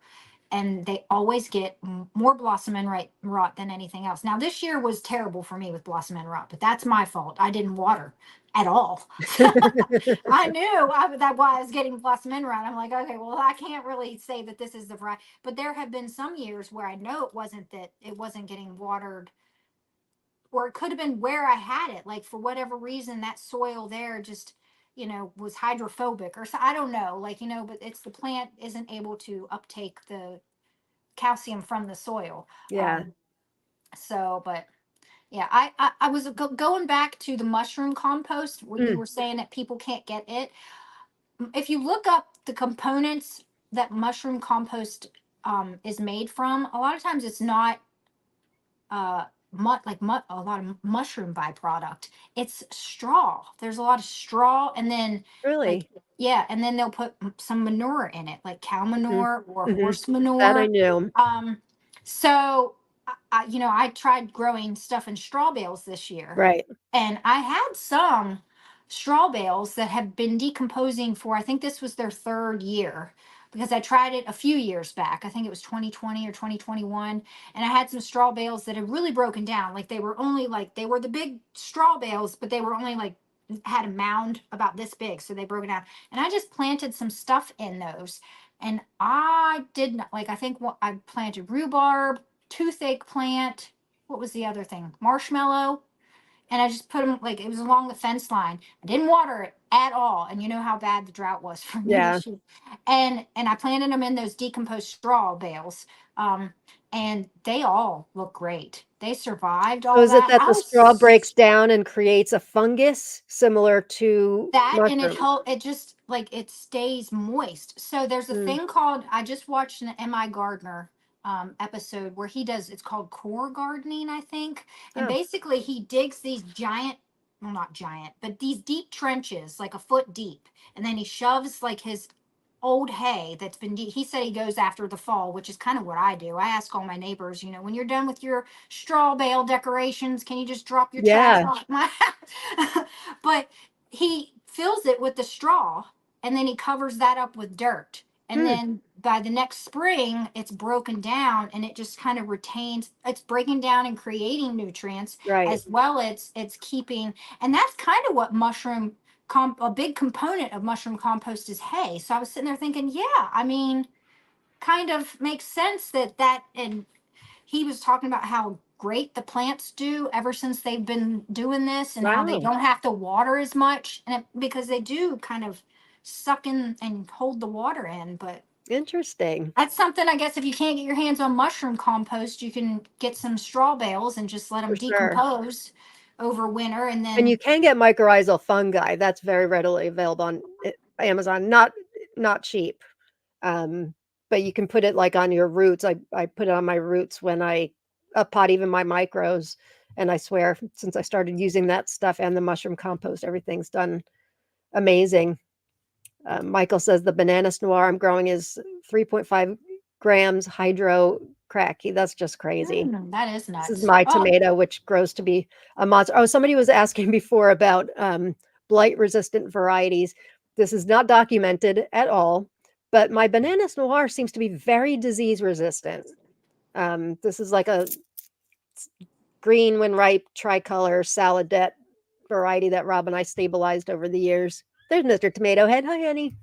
and they always get more blossom and rot than anything else. Now this year was terrible for me with blossom and rot, but that's my fault. I didn't water at all. I knew that why I was getting blossom and rot. I'm like, okay, well, I can't really say that this is the variety, but there have been some years where I know it wasn't getting watered, or it could have been where I had it. Like for whatever reason, that soil there just was hydrophobic or so. I don't know, but it's the plant isn't able to uptake the calcium from the soil. yeah. But yeah, I was going back to the mushroom compost where you Mm, were saying that people can't get it. If you look up the components that mushroom compost is made from, a lot of times it's not a lot of mushroom byproduct. It's straw. There's a lot of straw, and then like Really? yeah, and then they'll put some manure in it, like cow Mhm. manure or Mhm. horse That I manure. knew. So I tried growing stuff in straw bales this year, Right. and I had some straw bales that have been decomposing for, I think this was their third year, because I tried it a few years back. I think it was 2020 or 2021. And I had some straw bales that had really broken down. Like they were only like, they were the big straw bales, but they were only like, had a mound about this big. So they broke down. And I just planted some stuff in those. And I did not, like, I think what I planted rhubarb, toothache plant. What was the other thing? Marshmallow, and I just put them, like, it was along the fence line. I didn't water it at all, and you know how bad the drought was for me Yeah. this year. And I planted them in those decomposed straw bales, um, and they all look great. They survived So all is it that. that I the straw breaks was down and creates a fungus similar to that, and it mushrooms? help. It just like it stays moist. So there's a Mm. thing called, I just watched an Mi Gardner episode where he does, it's called core gardening, I think. And Oh, basically he digs these giant, well, not giant, but these deep trenches, like a foot deep, and then he shoves like his old hay that's been he said he goes after the fall, which is kind of what I do. I ask all my neighbors, when you're done with your straw bale decorations, can you just drop your trash yeah. off my house? But he fills it with the straw, and then he covers that up with dirt, and Hmm. then by the next spring it's broken down, and it just kind of retains, it's breaking down and creating nutrients, Right. as well as it's keeping. And that's kind of what a big component of mushroom compost is hay. So I was sitting there thinking, yeah, I mean, kind of makes sense and he was talking about how great the plants do ever since they've been doing this, and how they Wow. don't have to water as much, and because they do kind of suck in and hold the water in. But Interesting. that's something, I guess, if you can't get your hands on mushroom compost, you can get some straw bales and just let For them sure. decompose over winter, and And you then can get mycorrhizal fungi. That's very readily available on Amazon. Not cheap. Um, but you can put it like on your roots. I put it on my roots when I pot even my micros. And I swear, since I started using that stuff and the mushroom compost, everything's done amazing. Michael says the bananas noir I'm growing is 3.5 grams hydro cracky. That's just crazy. that is This is nuts. my Oh, tomato, which grows to be a monster. Oh, somebody was asking before about blight resistant varieties. This is not documented at all, but my bananas noir seems to be very disease resistant. This is like a green when ripe tricolor saladette variety that Rob and I stabilized over the years. There's Mr. Tomato Head. Hi, honey.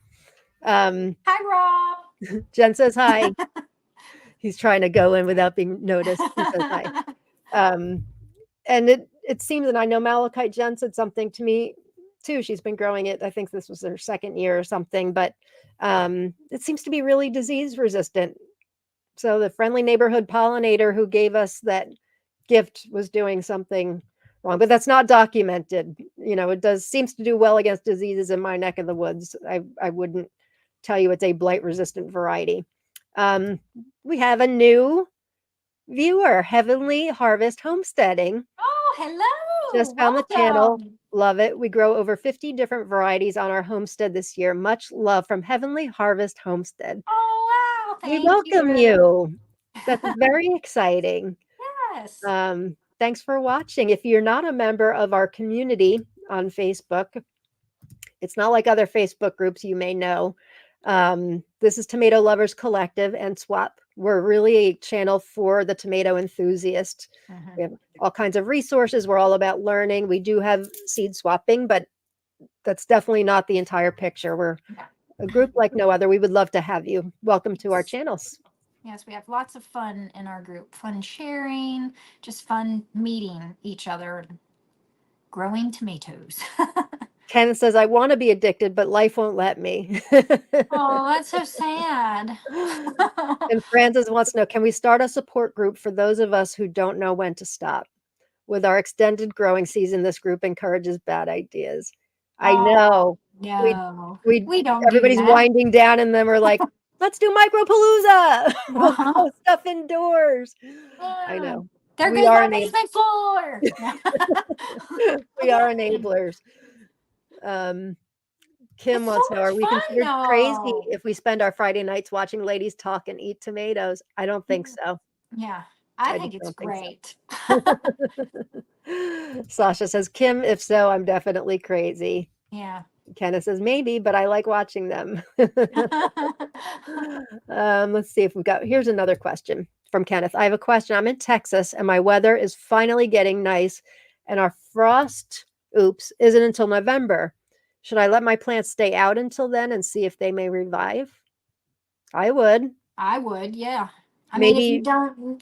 Um, hi, Rob. Jen says hi. He's trying to go in without being noticed. He says hi. Um, and it seems, and I know Malachite Jen said something to me too. She's been growing it. I think this was her second year or something, but it seems to be really disease resistant. So the friendly neighborhood pollinator who gave us that gift was doing something wrong, but that's not documented. It does seems to do well against diseases in my neck of the woods. I wouldn't tell you it's a blight resistant variety. Um, we have a new viewer, Heavenly Harvest Homesteading. Oh, hello. Just found the channel. Welcome. Love it. We grow over 50 different varieties on our homestead this year. Much love from Heavenly Harvest Homestead. Oh, wow. We Thank welcome you. you. That's very exciting. Yes. Thanks for watching. If you're not a member of our community on Facebook, it's not like other Facebook groups you may know. This is Tomato Lovers Collective and Swap. We're really a channel for the tomato enthusiast. Mhm. We have all kinds of resources. We're all about learning. We do have seed swapping, but that's definitely not the entire picture. We're Yeah. a group like no other. We would love to have you. Welcome to our channels. Yes, we have lots of fun in our group. Fun sharing, just fun meeting each other and growing tomatoes. Ken says, I want to be addicted, but life won't let me. Oh, that's so sad. And Francis wants to know, can we start a support group for those of us who don't know when to stop? With our extended growing season, this group encourages bad ideas. I Oh, know. We no. we We don't do everybody's that. winding down and then we're like, let's do micropalooza. We'll grow stuff indoors. I Yeah. know. There We goes are my basement floor. we are enablers. Kim It's so wants to know, much are we fun considered crazy though. if we spend our Friday nights watching ladies talk and eat tomatoes? I don't think so. Yeah, I I think just it's don't think great. so. Sasha says, Kim, if so, I'm definitely crazy. Yeah. Kenneth says, maybe, but I like watching them. Let's see if we've got, here's another question from Kenneth. I have a question. I'm in Texas and my weather is finally getting nice and our frost, isn't until November. Should I let my plants stay out until then and see if they may revive? I would. I would, yeah. I mean, Maybe,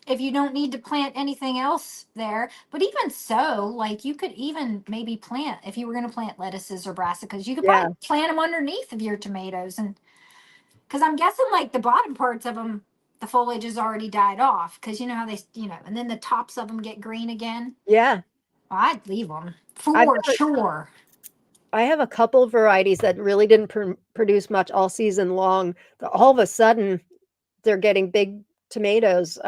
if you don't need to plant anything else there, but even so, like you could even maybe plant if you were going to plant lettuces or brassicas, you could yeah, probably plant them underneath of your tomatoes, and because I'm guessing like the bottom parts of them, the foliage has already died off because you know how they, and then the tops of them get green again. yeah. Well, I'd leave them I've for got, sure. I have a couple of varieties that really didn't produce much all season long. All of a sudden, they're getting big tomatoes.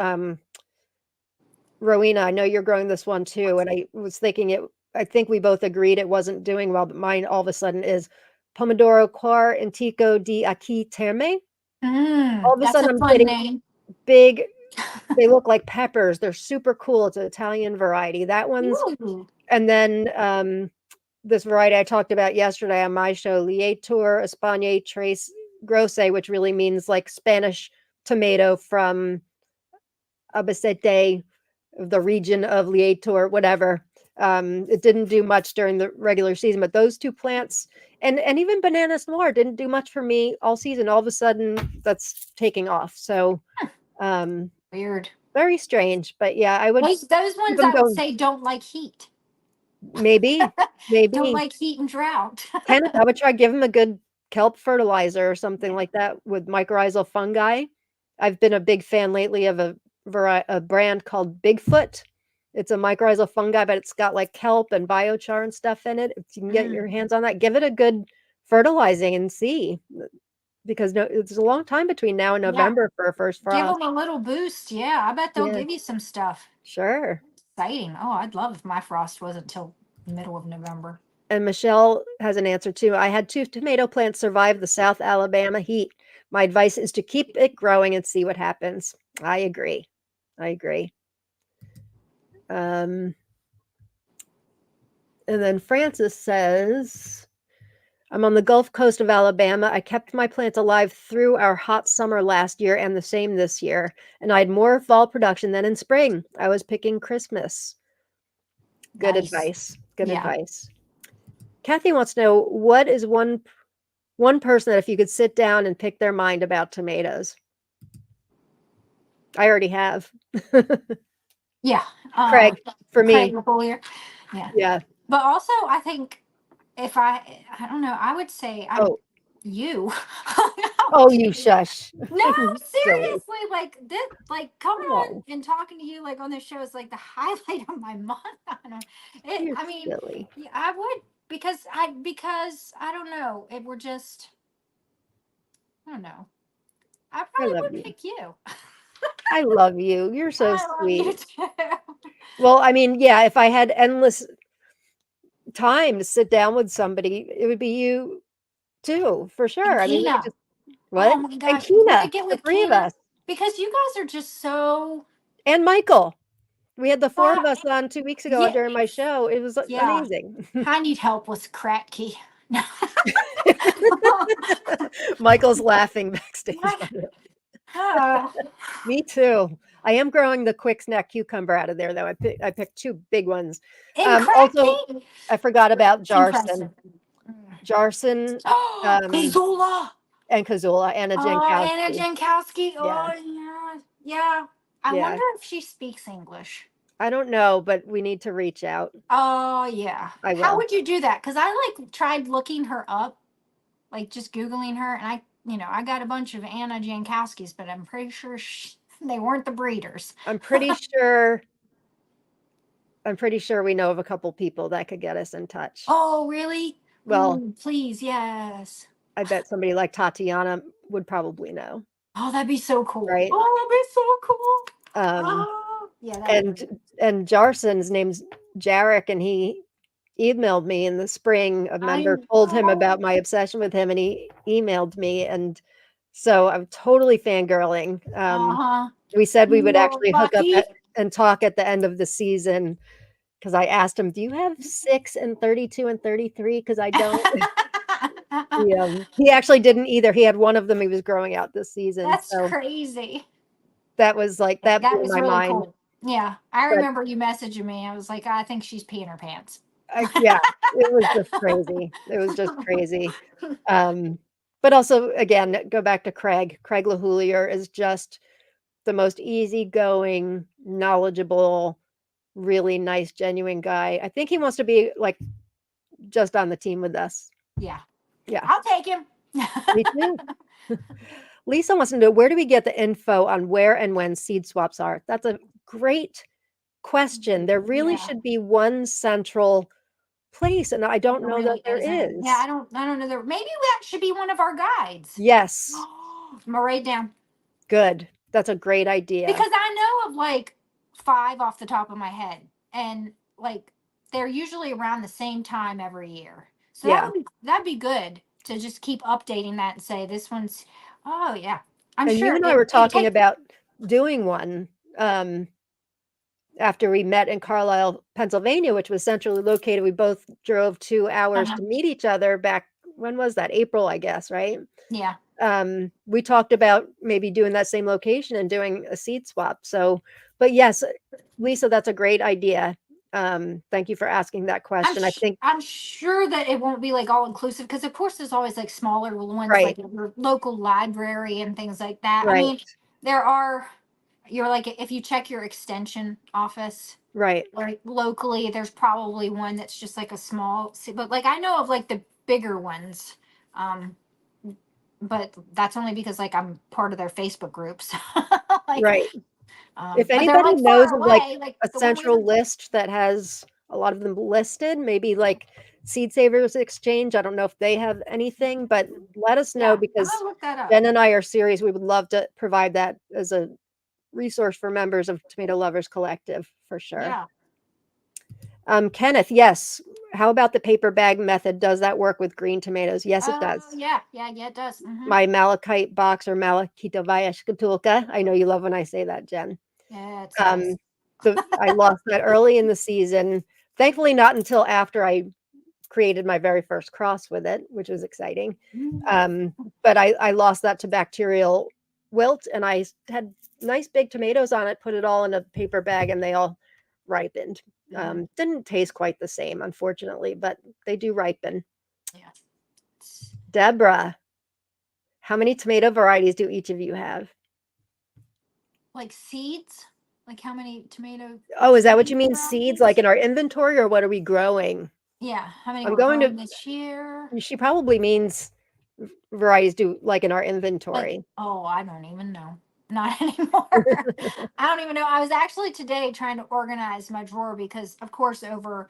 Rowena, I know you're growing this one too, and I was thinking I think we both agreed it wasn't doing well, but mine all of a sudden is Pomodoro Quar Antico di Aqui Terme. All of a That's sudden a I'm fun getting name. big, they look like peppers. They're super cool. It's an Italian variety. That one's, Ooh. and then this variety I talked about yesterday on my show, Lietur Espagne Tres Grosse, which really means like Spanish tomato from Albacete, the region of Lietur, whatever. It didn't do much during the regular season, but those two plants and even Bananas Noir didn't do much for me all season. All of a sudden, that's taking off. So Weird. very strange, but yeah, I would Those keep ones them I would going. say don't like heat. Maybe, Don't maybe like heat and drought. Kenneth, I would try give them a good kelp fertilizer or something like that with mycorrhizal fungi. I've been a big fan lately of a brand called Bigfoot. It's a mycorrhizal fungi, but it's got like kelp and biochar and stuff in it. If you can get your hands on that, give it a good fertilizing and see, because no, it's a long time between now and Yeah. November for a first Give frost. them a little boost. Yeah, I bet they'll Yeah, give you some stuff. sure. Exciting. Oh, I'd love if my frost wasn't till middle of November. And Michelle has an answer too. I had 2 tomato plants survive the South Alabama heat. My advice is to keep it growing and see what happens. I agree. I agree. And then Francis says, I'm on the Gulf Coast of Alabama. I kept my plants alive through our hot summer last year and the same this year. And I had more fall production than in spring. I was picking Christmas. Good Nice. advice. Good Yeah. advice. Kathy wants to know, what is one person that if you could sit down and pick their mind about tomatoes? I already have. Yeah. Craig, for Craig me. Napoleon. Yeah. Yeah. But also, I think if I don't know, I would say Oh, you. oh, you shush. No, Silly. seriously, like this, like coming on Oh, and talking to you like on this show is like the highlight of my month. you're I mean, silly. yeah, I would because I don't know. It were just I don't know. I I probably love would you. pick you. I love you. You're so I love you sweet. too. Well, I mean, yeah, if I had endless time to sit down with somebody, it would be you too, for And sure. I mean, we could Kina. just, what? Oh my And gosh, if we Kina, could get the with 3 of Kina us, because you guys are just so and Michael. We had the 4 of uh, us on 2 weeks ago yeah, during my show. It was yeah. amazing. I need help with crack key. Michael's laughing backstage. uh, Me too. I am growing the quick snack cucumber out of there, though. I picked 2 big ones. in crack Also, key. I forgot about It's impressive. Jarson, Oh, Kazula. and Kazula, Anna Oh, Anna Jankowski. Jankowski. Yeah, Oh, yeah. Yeah. I yeah. wonder if she speaks English. I don't know, but we need to reach out. Oh, yeah. I How will. would you do that? Because I like tried looking her up, like just Googling her, and I got a bunch of Anna Jankowskis, but I'm pretty sure they weren't the breeders. I'm pretty sure. I'm pretty sure we know of a couple people that could get us in touch. Oh, really? Well, Ooh, please, yes. I bet somebody like Tatiana would probably know, Oh, that'd be so cool. right? Oh, that'd be so cool. Um, Oh, yeah, that'd be and great. and Jarson's name's Jarek, and he emailed me in the spring. A member told him about my obsession with him, and he emailed me, and so I'm totally fangirling. We said we would You're actually hook up lucky. and talk at the end of the season because I asked him, "Do you have 6 and 32 and 33?" Because I don't. He actually didn't either. He had one of them he was growing out this season, That's so crazy. that was like that That blew was my really mind. cool. Yeah, I But remember you messaging me. I was like, I think she's peeing her pants. yeah, it was just crazy. It was just crazy. But also, again, go back to Craig. Craig LaHoulier is just the most easygoing, knowledgeable, really nice, genuine guy. I think he wants to be like just on the team with us. Yeah, Yeah, I'll take him. me too. Lisa wants to know, where do we get the info on where and when seed swaps are? That's a great question. There really Yeah. should be one central place, and I don't There know that really there isn't. Yeah, is. I don't know that. Maybe that should be one of our guides. Yes, I'm gonna write it down good. That's a great idea. because I know of like 5 off the top of my head, and like they're usually around the same time every year. So Yeah, that'd be good to just keep updating that and say this one's. Oh yeah, I'm and you sure and I were it talking takes. about doing one, after we met in Carlisle, Pennsylvania, which was centrally located. We both drove 2 hours to meet each other back when was that? April, I guess, right? Yeah. We talked about maybe doing that same location and doing a seed swap. So, but yes, Lisa, that's a great idea. Thank you for asking that question. I think I'm sure that it won't be like all inclusive because of course there's always like smaller ones right, like your local library and things like that. I right, mean, there are you're like if you check your extension office right. like locally, there's probably one that's just like a small but like I know of like the bigger ones. Um but that's only because like I'm part of their Facebook groups. like Right. If but they're anybody like knows far of like away, like a the one we central list that has a lot of them listed, maybe like Seed Savers Exchange, I don't know if they have anything, but let us know yeah, I'm because gonna look that up. Jen and I are serious. We would love to provide that as a resource for members of Tomato Lovers Collective for sure. Yeah. Kenneth, yes. How about the paper bag method? Does that work with green tomatoes? Yes, it Oh does. yeah, yeah, it does. Hmm. My malachite box or malachitовая шкатулка. I know you love when I say that, Jen. Yeah, it's Um, nice. I lost that early in the season. Thankfully, not until after I created my very first cross with it, which was exciting. Um, but I lost that to bacterial wilt, and I had nice big tomatoes on it. Put it all in a paper bag, and they all ripened. Mhm. Didn't taste quite the same, unfortunately, but they do ripen. Yeah. Deborah, how many tomato varieties do each of you have? Like seeds? Like how many tomato Oh, is that what you seed mean? Seeds, like varieties? in our inventory, or what are we growing? Yeah, how many I'm we're going growing to. this year? She probably means varieties do like in our Like, inventory. oh, I don't even know. Not anymore. I don't even know. I was actually today trying to organize my drawer because, of course, over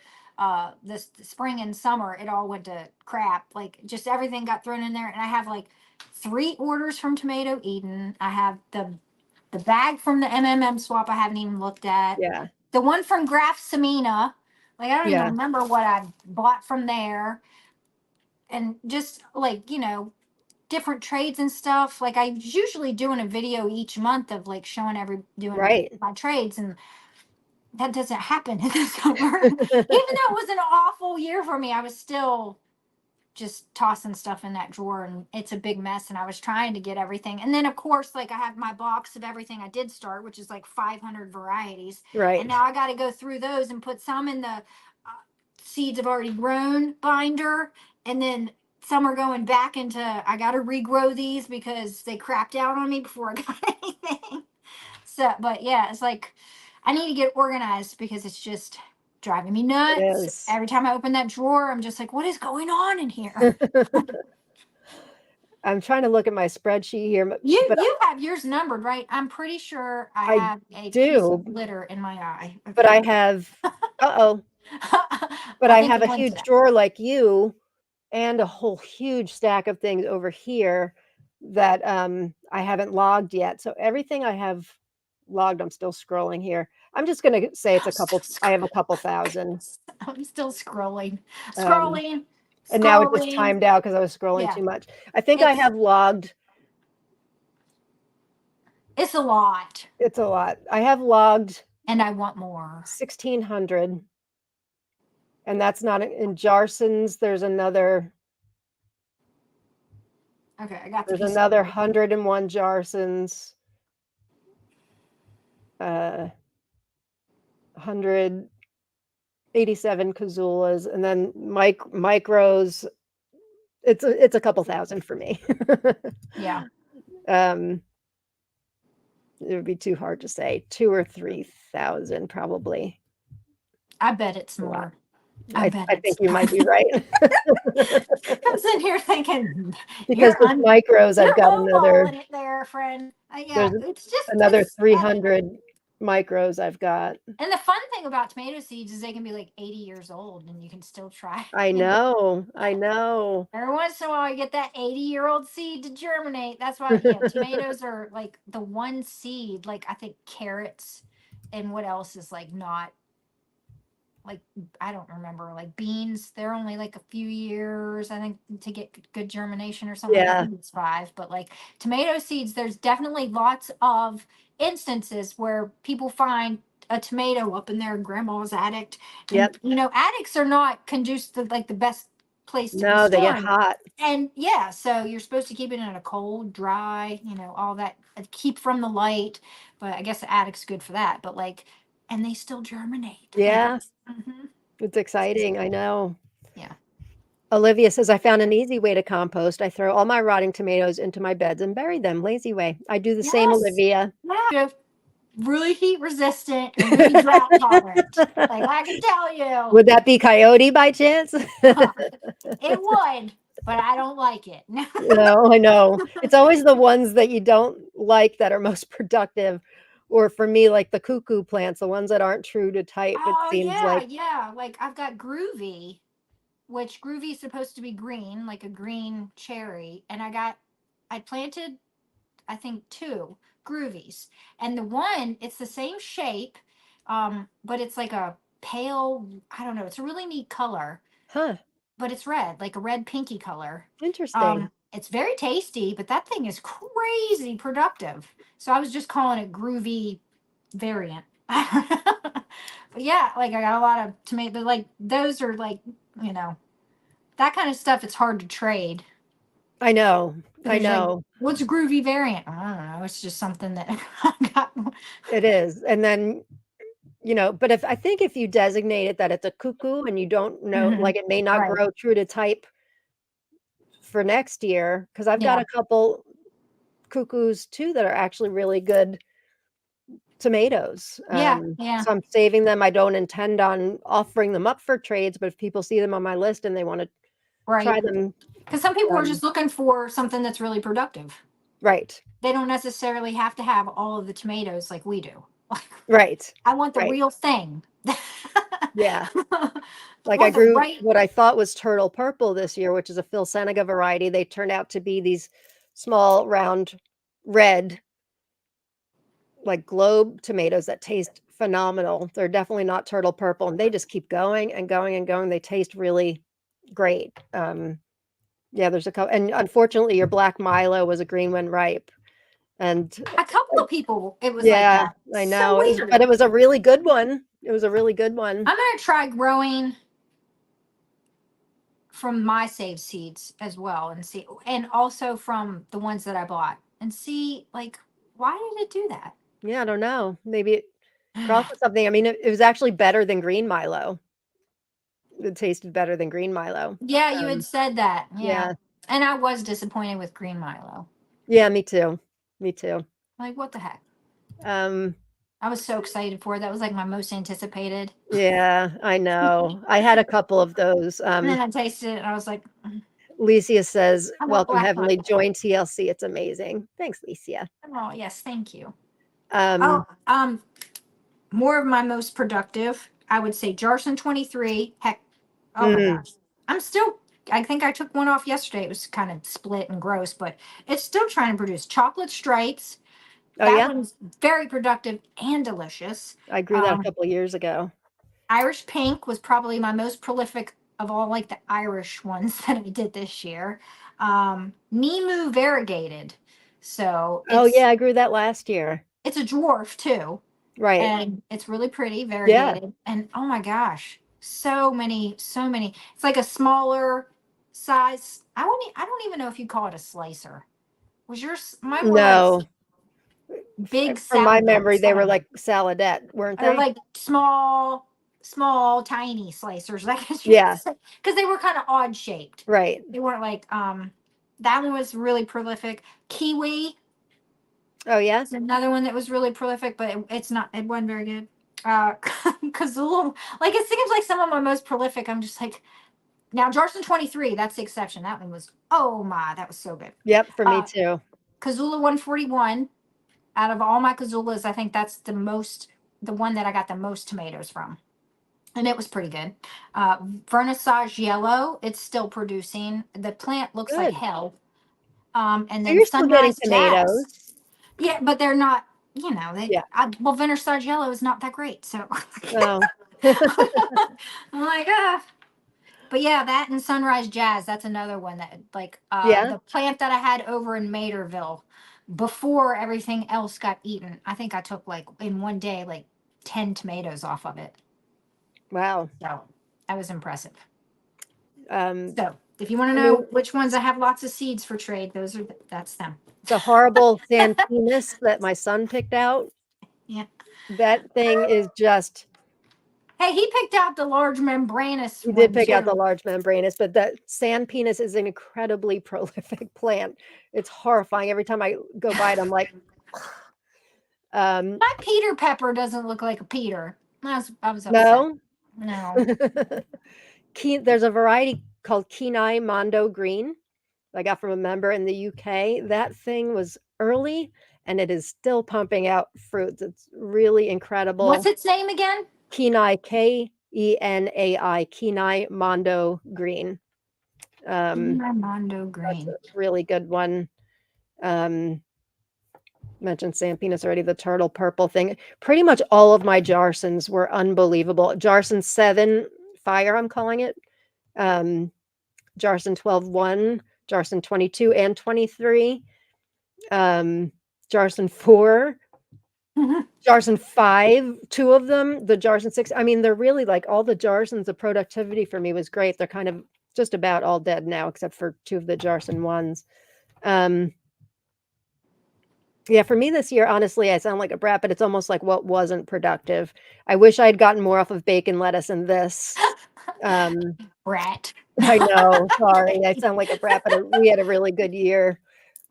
this spring and summer, it all went to crap. Like, just everything got thrown in there, and I have like 3 orders from Tomato Eden. I have the bag from the MMM swap I haven't even looked at. Yeah, The one from Graf Samina. Like, I don't even yeah, remember what I bought from there. And just like, different trades and stuff. Like, I usually doing a video each month of like showing doing right. my trades. And that doesn't happen in the summer. Even though it was an awful year for me, I was still just tossing stuff in that drawer and it's a big mess and I was trying to get everything. And then of course like I have my box of everything I did start, which is like 500 varieties. And Right, now I got to go through those and put some in the seeds have already grown binder and then some are going back into I got to regrow these because they crapped out on me before I got anything. So but yeah, it's like I need to get organized because it's just driving me it nuts. is. Every time I open that drawer, I'm just like, what is going on in here? I'm trying to look at my spreadsheet here, You but you have yours numbered, right? I'm pretty sure I I have a piece of do, glitter in my eye. but I Okay. have, uh-oh, but I I think have it a went to huge that. drawer like you and a whole huge stack of things over here that I haven't logged yet. So everything I have logged. I'm still scrolling here. I'm just going to say it's a couple. I have a couple thousand. I'm still scrolling, Um, scrolling, and now it just scrolling. timed out because I was scrolling Yeah. too much. I think I have logged. It's a lot. It's a lot. I have logged And I want more. 1,600. And that's not in Jarson's. There's another. Okay, I got the There's piece. another 101 Jarson's. 187 Kazulas, and then micros. It's a couple thousand for me. Yeah. It would be too hard to say. 2,000 or 3,000 probably. I bet it's more. I think you might be right. I'm sitting here thinking because with micros, I've got another. It there, friend. Yeah, it's just another 300 micros I've got. And the fun thing about tomato seeds is they can be like 80 years old and you can still try. I know. Every once in a while, you get that 80-year-old seed to germinate. That's why tomatoes are like the one seed. Like I think carrots, and what else is like not. Like I don't remember, like beans, they're only like a few years I think to get good germination or something. Yeah. I think it's 5, but like tomato seeds, there's definitely lots of instances where people find a tomato up in their grandma's attic. And attics are not conducive to like the best place to be stored. They get hot. And so you're supposed to keep it in a cold, dry, all that, keep from the light, but I guess the attic's good for that. But like, and they still germinate. Yeah. It's exciting. I know. Yeah. Olivia says, I found an easy way to compost. I throw all my rotting tomatoes into my beds and bury them. Lazy way. I do the same, Olivia. Yeah. Really heat resistant and really drought tolerant. Like I can tell you. Would that be coyote by chance? It would, but I don't like it. No, I know. It's always the ones that you don't like that are most productive. Or for me, like the cuckoo plants, the ones that aren't true to type, it seems like. Yeah. Like I've got Groovy, which Groovy is supposed to be green, like a green cherry. And I planted, I think 2 Groovies. And the one, it's the same shape, but it's like a pale, I don't know, it's a really neat color. Huh. But it's red, like a red pinky color. Interesting. It's very tasty, but that thing is crazy productive. So I was just calling it Groovy variant. But yeah, like I got a lot of tomato, but like those are like, that kind of stuff. It's hard to trade. I know. Like, what's a Groovy variant? I don't know. It's just something that I got. It is. And then, but I think if you designate it that it's a cuckoo and you don't know, like it may not grow true to type for next year, because I've got a couple cuckoos too that are actually really good tomatoes. So I'm saving them. I don't intend on offering them up for trades, but if people see them on my list and they want to try them. Because some people are just looking for something that's really productive. Right. They don't necessarily have to have all of the tomatoes like we do. Right. I want the real thing. Yeah. Like I grew what I thought was turtle purple this year, which is a Phil Seneca variety. They turned out to be these small, round, red, like globe tomatoes that taste phenomenal. They're definitely not turtle purple, and they just keep going and going and going. They taste really great. There's a couple, and unfortunately, your black Milo was a green when ripe. And a couple of people, it was like that. I know, but it was a really good one. I'm gonna try growing from my saved seeds as well and see, and also from the ones that I bought and see, like, why did it do that? Yeah, I don't know. Maybe it crossed something. I mean, it was actually better than green Milo. It tasted better than green Milo. Yeah, you had said that. Yeah. And I was disappointed with green Milo. Yeah, me too. Like, what the heck? I was so excited for it. That was like my most anticipated. Yeah, I know. I had a couple of those. And then I tasted it and I was like, Licia says, welcome Heavenly, join TLC. It's amazing. Thanks, Licia. Oh, yes, thank you. More of my most productive, I would say Jarson 23. Heck, oh my gosh. I think I took one off yesterday. It was kind of split and gross, but it's still trying to produce chocolate stripes. Oh, That yeah? one's very productive and delicious. I grew that a Um, couple of years ago. Irish pink was probably my most prolific of all like the Irish ones that I did this year. Nemu variegated. So Oh, yeah, I grew that last year. it's a dwarf too. Right. And it's really pretty, Yeah. variegated. And oh my gosh, so many, so many. It's like a smaller size. I don't even know if you call it a slicer. Was yours mine were like No. big From my salad memory, they were salad. like saladette, weren't They're they? like small, tiny slicers, I guess you could Yeah. say. Because they were kind of odd shaped. Right. They weren't like that one was really prolific. Kiwi Oh, yeah? is another one that was really prolific, but it wasn't very good. Kazoo, like it seems like some of my most prolific. I'm just like now Jarson 23, that's the exception. That one was oh my, that was so good. Yep, for me Uh too. Kazula 141. Out of all my Kazulas, I think that's the one that I got the most tomatoes from. And it was pretty good. Vernissage yellow, it's still producing. The plant looks like Good. hell. And So then you're still getting sunrise tomatoes. jazz. Yeah, but they're not, Yeah. well, Vernissage yellow is not that great. So Oh. I'm like, but yeah, that and sunrise jazz, that's another one that like Yeah. the plant that I had over in Materville before everything else got eaten. I think I took like in one day like 10 tomatoes off of it. Wow. So that was impressive. Um, So if you want to I know mean, which ones I have lots of seeds for trade, that's them. the horrible Santinus that my son picked out, Yeah. that thing is just, Hey, he picked out the large membranous he did one pick out the too. large membranous, but the sand penis is an incredibly prolific plant. It's horrifying. Every time I go by it, I'm like, My Peter pepper doesn't look like a Peter. I was upset. no. No. There's a variety called Kenai Mondo Green I got from a member in the UK. That thing was early and it is still pumping out fruits. It's really incredible. What's its name again? Kenai, Kenai, Kenai Mondo Green. Mondo That's a green. really good one. Mentioned Sampinas already, the turtle purple thing. Pretty much all of my Jarsons were unbelievable. Jarson 7 Fire, I'm calling it. Jarson 12-1, Jarson 22 and 23, Jarson 4, Jarson 5, 2 of them, the Jarson 6. I mean, they're really like all the Jarsons, the productivity for me was great. They're kind of just about all dead now, except for 2 of the Jarson 1s. Yeah, for me this year, honestly, I sound like a brat, but it's almost like what wasn't productive. I wish I'd gotten more off of bacon, lettuce, and this. Brat. I know, sorry, I sound like a brat, but we had a really good year.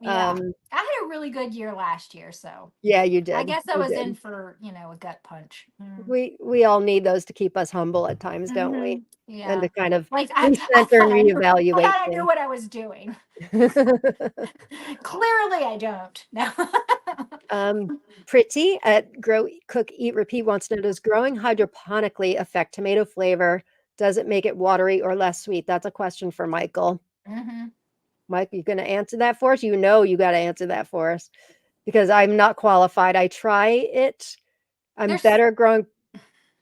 Yeah. I had a really good year last year, so Yeah, you I did. guess I You was in did. for, a gut punch. We all need those to keep us humble at times, don't we? And Yeah. to kind of Like recenter and I reevaluate thought I knew things. what I was doing. Clearly I don't. No. Pretty at Grow, Cook, Eat, Repeat wants to know, does growing hydroponically affect tomato flavor? Does it make it watery or less sweet? That's a question for Michael. Mike, you going to answer that for us? You got to answer that for us because I'm not qualified. I try it. I'm There's better growing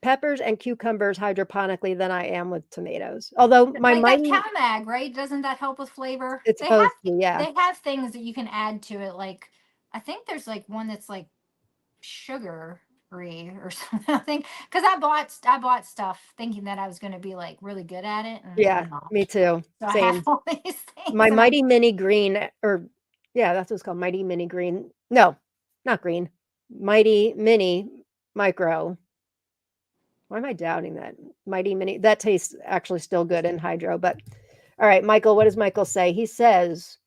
peppers and cucumbers hydroponically than I am with tomatoes. Although my like that mighty, CalMag, right? Doesn't that help with flavor? it's supposed to, yeah. They have things that you can add to it. Like I think there's like one that's like sugar free or something. I think because I bought stuff thinking that I was going to be like really good at it, and Yeah, I'm not. me too. So I have Same. all these things. My And mighty mini green, or yeah, that's what it's called. Mighty mini green. No, not green. Mighty mini micro. Why am I doubting that? Mighty mini. That tastes actually still good in hydro. But all right, Michael, what does Michael say? He says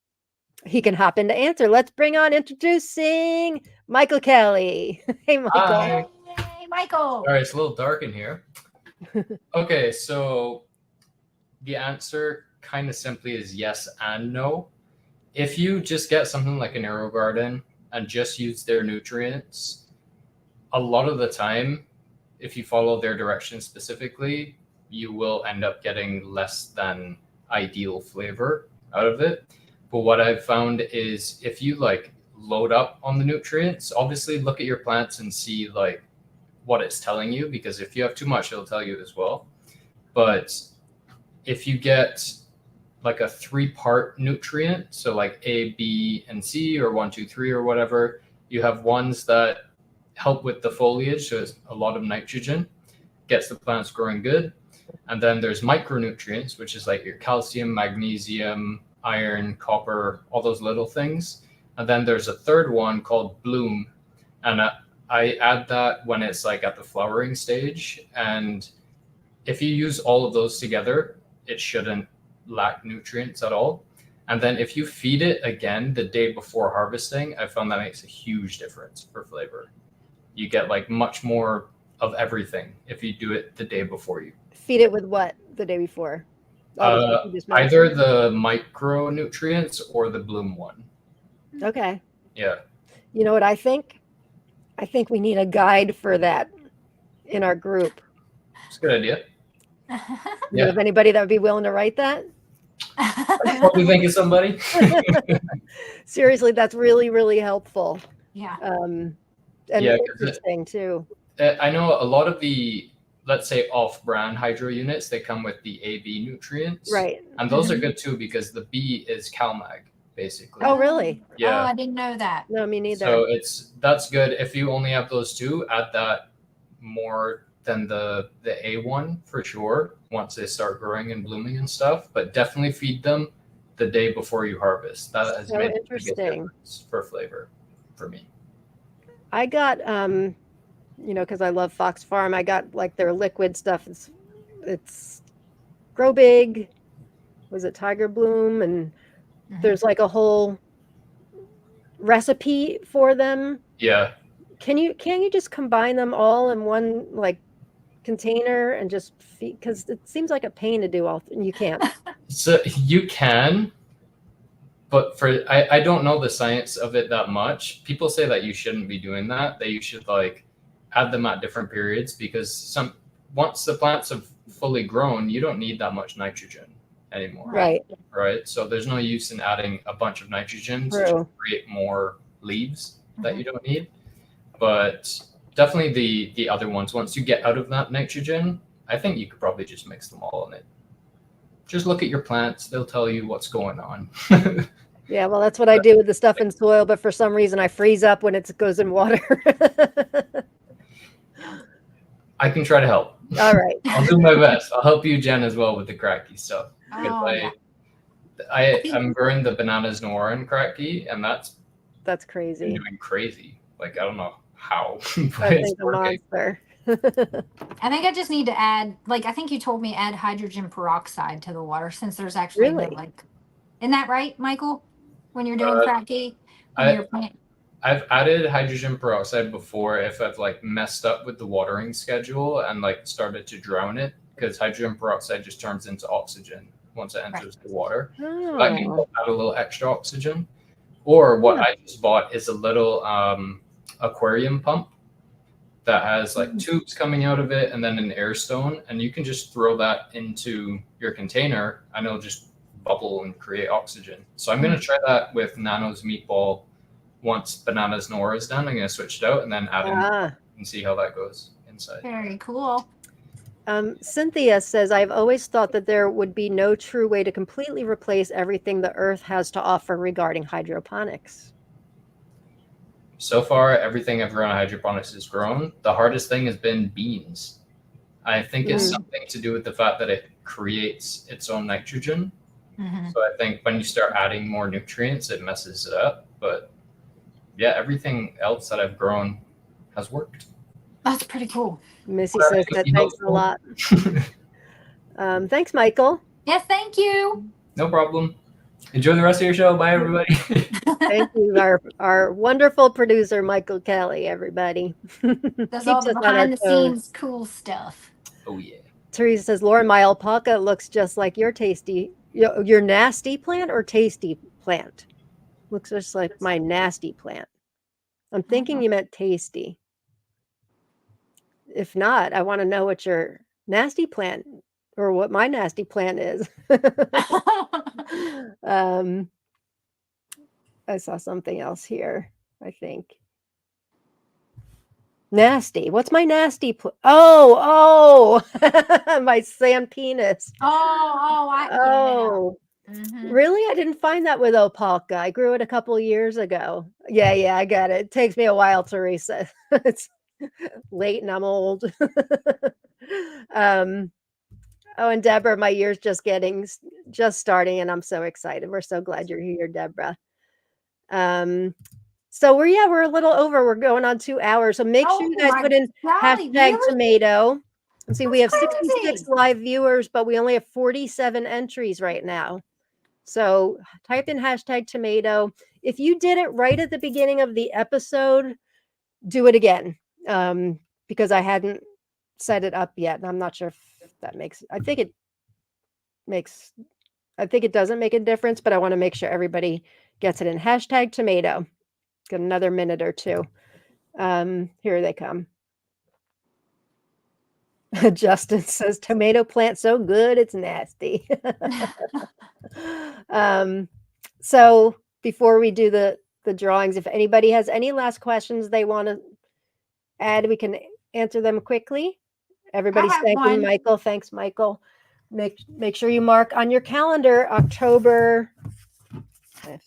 he can hop in to answer. Let's bring on introducing Michael Kelly. Hey, Michael. Hi. Hey, Michael. All right, it's a little dark in here. Okay, so the answer kind of simply is yes and no. If you just get something like an aero garden and just use their nutrients, a lot of the time, if you follow their directions specifically, you will end up getting less than ideal flavor out of it. But what I've found is if you like load up on the nutrients. Obviously, look at your plants and see like what it's telling you, because if you have too much, it'll tell you as well. But if you get like a 3-part nutrient, so like A, B, and C, or 1, 2, 3, or whatever, you have ones that help with the foliage, so it's a lot of nitrogen, gets the plants growing good. And then there's micronutrients, which is like your calcium, magnesium, iron, copper, all those little things. And then there's a third one called bloom, and I add that when it's like at the flowering stage. And if you use all of those together, it shouldn't lack nutrients at all. And then if you feed it again the day before harvesting, I found that makes a huge difference for flavor. You get like much more of everything if you do it the day before. You feed it with what the day before? Either the micronutrients or the bloom one. Okay. Yeah. You know what I think? I think we need a guide for that in our group. It's a good idea. You have anybody that would be willing to write that? I'll probably think of somebody. Seriously, that's really, really helpful. Yeah. And interesting too. I know a lot of the, let's say, off-brand hydro units, they come with the AB nutrients. Right. And those are good too, because the B is CalMag, basically. Oh, really? Yeah. Oh, I didn't know that. No, me neither. So that's good. If you only have those two, add that more than the A one for sure, once they start growing and blooming and stuff. But definitely feed them the day before you harvest. That has made a big difference for flavor for me. I got because I love Fox Farm, I got like their liquid stuff. It's Grow Big, was it Tiger Bloom, and there's like a whole recipe for them. Yeah. Can you just combine them all in one like container and just feed? Because it seems like a pain to do all. You can't. So you can, but I don't know the science of it that much. People say that you shouldn't be doing that. That you should like add them at different periods, because once the plants have fully grown, you don't need that much nitrogen anymore. Right. So there's no use in adding a bunch of nitrogen to create more leaves that you don't need. But definitely the other ones, once you get out of that nitrogen, I think you could probably just mix them all in it. Just look at your plants. They'll tell you what's going on. Yeah, well, that's what I do with the stuff in soil, but for some reason I freeze up when it goes in water. I can try to help. All right. I'll do my best. I'll help you, Jen, as well with the cracky stuff. Oh, I'm growing the bananas noir in cracky, and that's crazy. doing crazy. Like, I don't know how. I think a monster. I think I just need to add, like, I think you told me add hydrogen peroxide to the water, since there's actually no, like, isn't that right, Michael? When you're doing cracky, I've added hydrogen peroxide before if I've like messed up with the watering schedule and like started to drown it, because hydrogen peroxide just turns into oxygen once it enters the water. Oh. I can add a little extra oxygen. Or what I just bought is a little aquarium pump that has like tubes coming out of it and then an air stone, and you can just throw that into your container and it'll just bubble and create oxygen. So I'm going to try that with Nano's meatball. Once Bananas Nora is done, I'm going to switch it out and then add in and see how that goes inside. Very cool. Cynthia says, I've always thought that there would be no true way to completely replace everything the earth has to offer regarding hydroponics. So far, everything I've grown in hydroponics has grown. The hardest thing has been beans. I think it's something to do with the fact that it creates its own nitrogen. So I think when you start adding more nutrients, it messes it up. But yeah, everything else that I've grown has worked. That's pretty cool. Missy says that thanks a lot. Thanks, Michael. Yes, thank you. No problem. Enjoy the rest of your show. Bye, everybody. Thank you, our wonderful producer, Michael Kelly, everybody. That's all the behind the scenes cool stuff. Oh, yeah. Teresa says, Lauren, my alpaca looks just like your nasty plant or tasty plant. Looks just like my nasty plant. I'm thinking you meant tasty. If not, I want to know what your nasty plant or what my nasty plant is. I saw something else here, I think. Nasty. What's my nasty? Oh, my sand penis. I Oh, Mhm. really? I didn't find that with Opalka. I grew it a couple years ago. Yeah, I got it. It takes me a while, Teresa. It's late and I'm old. Oh, and Deborah, my year's just starting, and I'm so excited. We're so glad you're here, Deborah. So we're a little over. We're going on 2 hours. So make sure you guys put in golly, hashtag really? tomato. And see, we have That's 66 crazy. live viewers, but we only have 47 entries right now. So type in hashtag tomato. If you did it right at the beginning of the episode, do it again. Because I hadn't set it up yet. And I'm not sure if that I think it doesn't make a difference, but I want to make sure everybody gets it in hashtag tomato. Got another minute or two. Here they come. Justin says tomato plant so good it's nasty. So before we do the drawings, if anybody has any last questions they want to add, we can answer them quickly. Everybody's have thanking one. Michael. Thanks, Michael. Make sure you mark on your calendar October.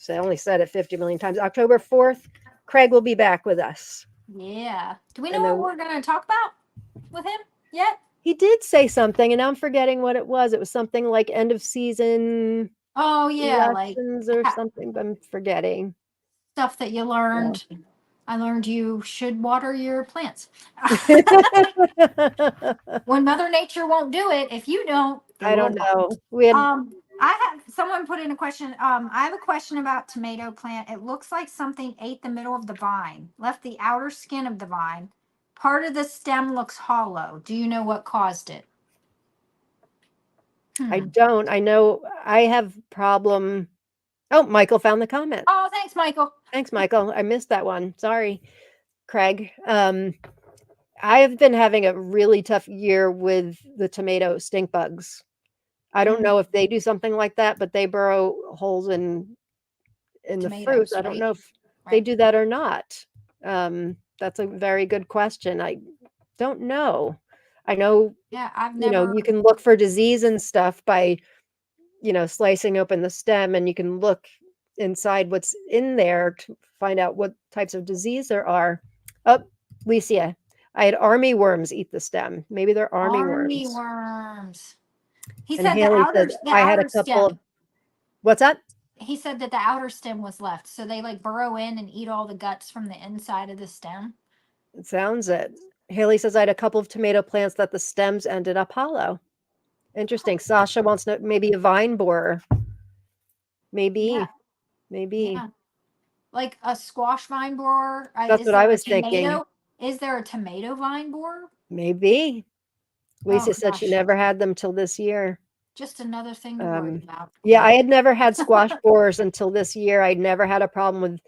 I only said it 50 million times. October 4th, Craig will be back with us. Yeah. Do we know And what then- we're going to talk about with him yet? He did say something, and now I'm forgetting what it was. It was something like end of season Oh, yeah. Like lessons or something, but I'm forgetting. stuff that you learned. I learned you should water your plants. When Mother Nature won't do it, if you don't, they I don't will not. know. We had I have someone put in a question. I have a question about tomato plant. It looks like something ate the middle of the vine, left the outer skin of the vine. Part of the stem looks hollow. Do you know what caused it? I don't. I know I have problem. Oh, Michael found the comment. Oh, thanks, Michael. Thanks, Michael. I missed that one. Sorry, Craig. I have been having a really tough year with the tomato stink bugs. I don't know if they do something like that, but they burrow holes in the Tomatoes, fruits. I don't know if they do that or not. That's a very good question. I don't know. I know, Yeah, I've never. you can look for disease and stuff by, slicing open the stem, and you can look inside what's in there to find out what types of disease there are. Oh, Licia, I had army worms eat the stem. Maybe they're army worms. worms. He And said Haley said I had a couple stem. What's that? He said that the outer stem was left, so they like burrow in and eat all the guts from the inside of the stem. It sounds it. Haley says I had a couple of tomato plants that the stems ended up hollow. Interesting. Sasha wants to know maybe a vine borer. Maybe. Yeah. Like a squash vine borer. That's what I was thinking. Is there a tomato vine borer? Maybe. Lisa said gosh. she never had them till this year. Just another thing to worry about. Yeah, I had never had squash borers until this year. I'd never had a problem with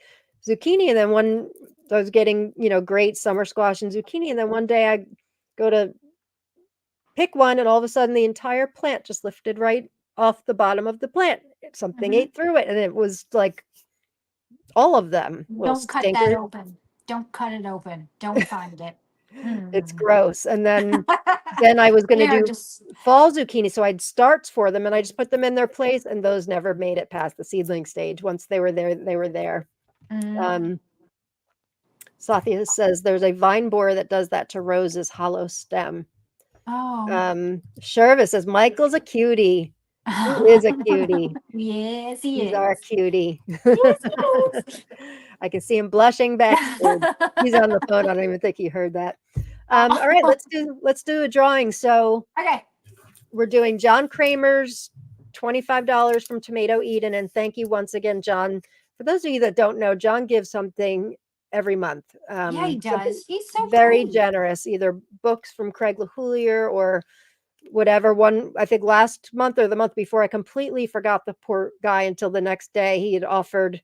zucchini. And then when I was getting, great summer squash and zucchini, and then one day I go to pick one, and all of a sudden the entire plant just lifted right off the bottom of the plant. Something ate through it, and it was like all of them. Don't cut that open. Don't cut it open. Don't find it. It's gross. And then I was going to do fall zucchini, so I'd starts for them, and I just put them in their place, and those never made it past the seedling stage. Once they were there, they were there. Sathya says there's a vine borer that does that to Rose's hollow stem. Sherva says Michael's a cutie. He is a cutie. Yes, he is. He's our cutie. Yes, he is. I can see him blushing backstage. He's on the phone. I don't even think he heard that. All right, let's do a drawing. So okay, we're doing John Kramer's $25 from Tomato Eden, and thank you once again, John. For those of you that don't know, John gives something every month. Yeah, he does. He's so very great. generous. Either books from Craig LaHoulier or whatever. One, I think last month or the month before, I completely forgot the poor guy until the next day. He had offered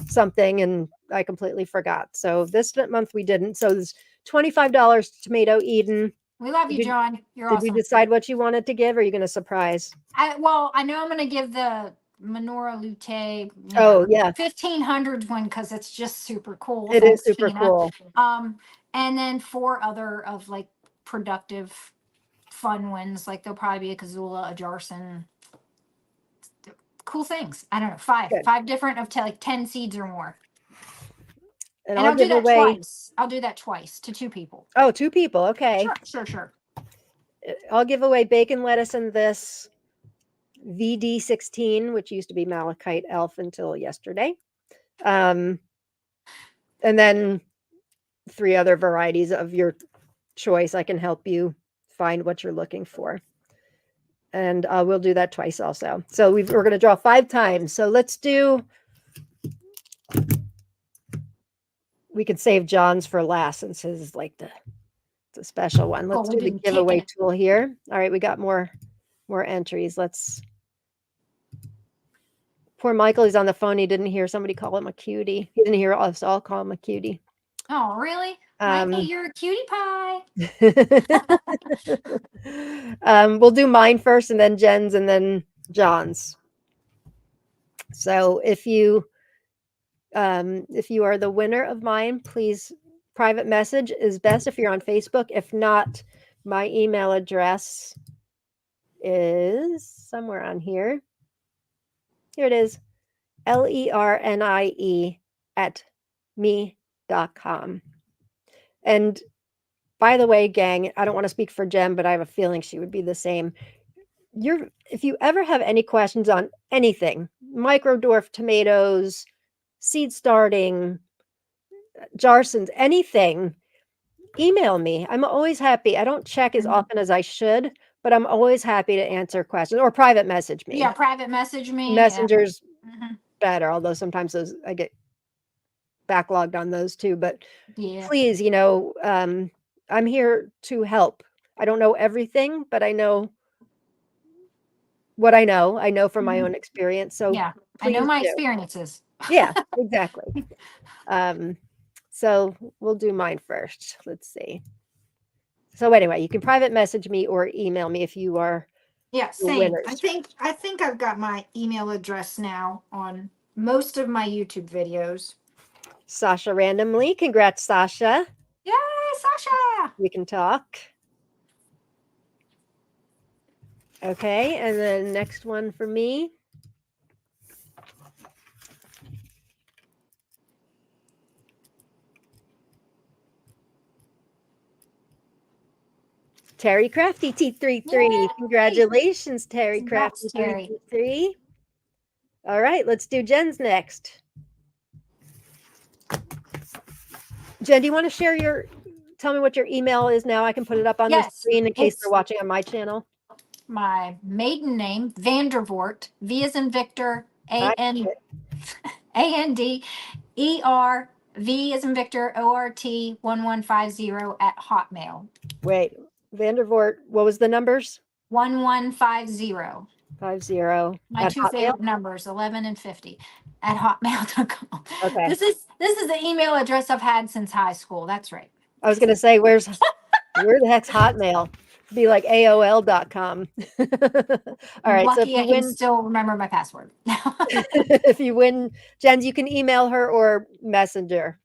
something and I completely forgot. So this month we didn't. So there's $25 to Tomato Eden. We love you, John. You're awesome. Did we decide what you wanted to give, or are you going to surprise? I know I'm going to give the Menorah Lutte. Oh, yeah. 1500s one because it's just super cool. It is Thanks, super Tina. cool. And then 4 other of like productive, fun ones. Like there'll probably be a Kazula, a Jarson. Cool things. I don't know. 5. Good. 5 different of like 10 seeds or more. And And I'll I'll do give that away. twice. I'll do that twice to 2 people. Oh, 2 people. Okay. Sure. I'll give away bacon lettuce and this VD16, which used to be Malachite Elf until yesterday. And then 3 other varieties of your choice. I can help you find what you're looking for. And we'll do that twice also. So we're going to draw 5 times. So let's do, we could save John's for last since his is like the special one. Let's we'll do the do giveaway ticket. tool here. All right, we got more entries. Poor Michael, he's on the phone. He didn't hear somebody call him a cutie. He didn't hear us all call him a cutie. Oh, really? Mikey, you're a cutie pie. We'll do mine first and then Jen's and then John's. So if you are the winner of mine, please private message is best if you're on Facebook. If not, my email address is somewhere on here. Here it is, lernie@me.com. And by the way, gang, I don't want to speak for Jen, but I have a feeling she would be the same. If you ever have any questions on anything, micro dwarf tomatoes, seed starting, Jarsons, anything, email me. I'm always happy. I don't check as often as I should, but I'm always happy to answer questions or private message me. Yeah, private message me. Messenger's Yeah. better, although sometimes those I get backlogged on those too. But Yeah. please, I'm here to help. I don't know everything, but I know what I know. I know from my own experience. So yeah, I know please my do. experiences. Yeah, exactly. So we'll do mine first. Let's see. So anyway, you can private message me or email me if you are Yeah, the same. winners. I think I've got my email address now on most of my YouTube videos. Sasha randomly. Congrats, Sasha. Yay, Sasha! We can talk. Okay, and then next one for me. Terry Crafty T33. Yay! Congratulations, Terry Congrats, Crafty Terry. T33. All right, let's do Jen's next. Jen, do you want to tell me what your email is now? I can put it up on the screen in case they're watching on my channel. My maiden name, Vandervoort, V as in Victor, ANDER, V as in Victor, ORT 1150 at Hotmail. Wait, Vandervoort, what was the numbers? 1150. 50. My 2 favorite numbers, 11 and 50 at hotmail.com. Okay. This is the email address I've had since high school. That's right. I was going to say, where the heck's Hotmail? Be like AOL.com. All right. Lucky So if you I can still remember my password. if you win, Jen, you can email her or messenger.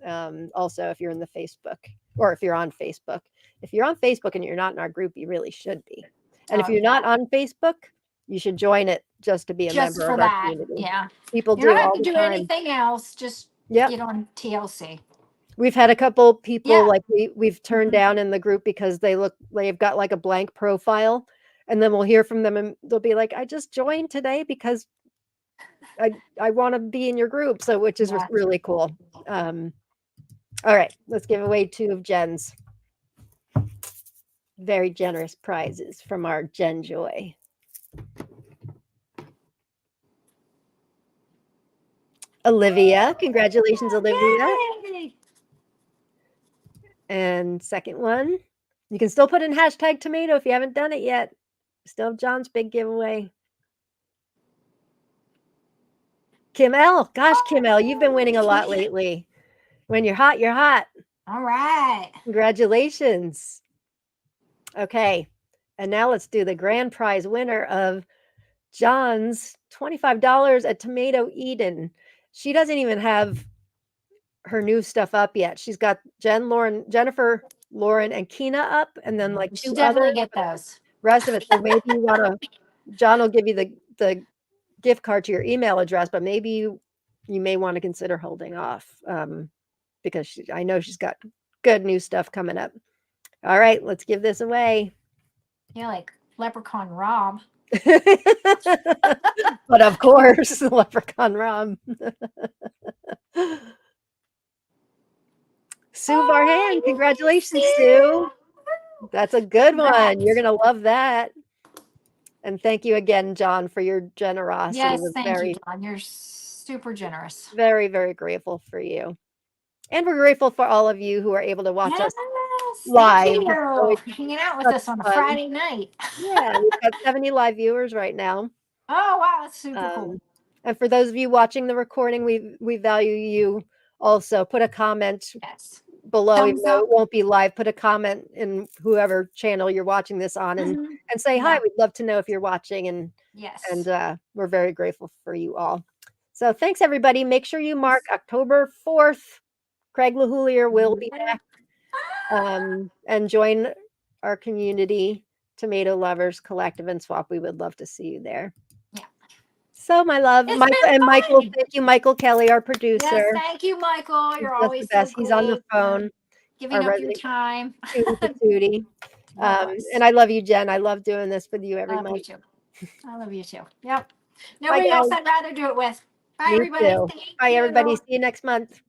Also, if you're in the Facebook or if you're on Facebook. If you're on Facebook and you're not in our group, you really should be. And if you're not on Facebook, you should join it just to be a member of our community. Yeah. People You don't have all to the do time. anything else. Just get on TLC. We've had a couple people like we've turned down in the group because they've got like a blank profile, and then we'll hear from them and they'll be like, I just joined today because I want to be in your group. So which is really cool. All right, let's give away 2 of Jen's very generous prizes from our Jen Joy. Olivia, congratulations, Olivia. Yay! And second one, you can still put in #tomato if you haven't done it yet. Still have John's big giveaway. Kim L. Gosh, Kim L, you've been winning a lot lately. When you're hot, you're hot. All right. Congratulations. Okay. And now let's do the grand prize winner of John's $25 at Tomato Eden. She doesn't even have her new stuff up yet. She's got Jennifer, Lauren, and Kina up, and then like You two should definitely others. get those. Rest of it. So maybe you want to. John will give you the gift card to your email address, but maybe you may want to consider holding off because I know she's got good new stuff coming up. All right, let's give this away. You're like Leprechaun Rob. But of course, Leprechaun Rob. Sue Varhan, congratulations, Sue. That's a good one. You're going to love that. And thank you again, John, for your generosity. Yes, We're thank very, you, John. You're super generous. very, very grateful for you. And we're grateful for all of you who are able to watch us live. Thank you Always for hanging out with such us on a fun. Friday night. Yeah, we've got 70 live viewers right now. Oh, wow. That's super cool. And for those of you watching the recording, we value you also. Put a comment Yes. below, even Thumbs though up. it won't be live. Put a comment in whoever channel you're watching this on and say hi. Yeah. We'd love to know if you're watching, and Yes. we're very grateful for you all. So thanks, everybody. Make sure you mark October 4th. Craig LaHoulier will be back and join our community, Tomato Lovers Collective and Swap. We would love to see you there. Yeah. So, my love, It's Michael been and Michael, fun. thank you, Michael Kelly, our producer. Yes, thank you, Michael. He's You're just always the best. so He's on the great for phone. giving our up your resident time. Tootie. Yes. And I love you, Jen. I love doing this with you every I love month. you too. I love you too. Yep. Nobody else I'd rather do it with. Bye, Me everybody. too. Thank Bye, everybody. you. See you next month.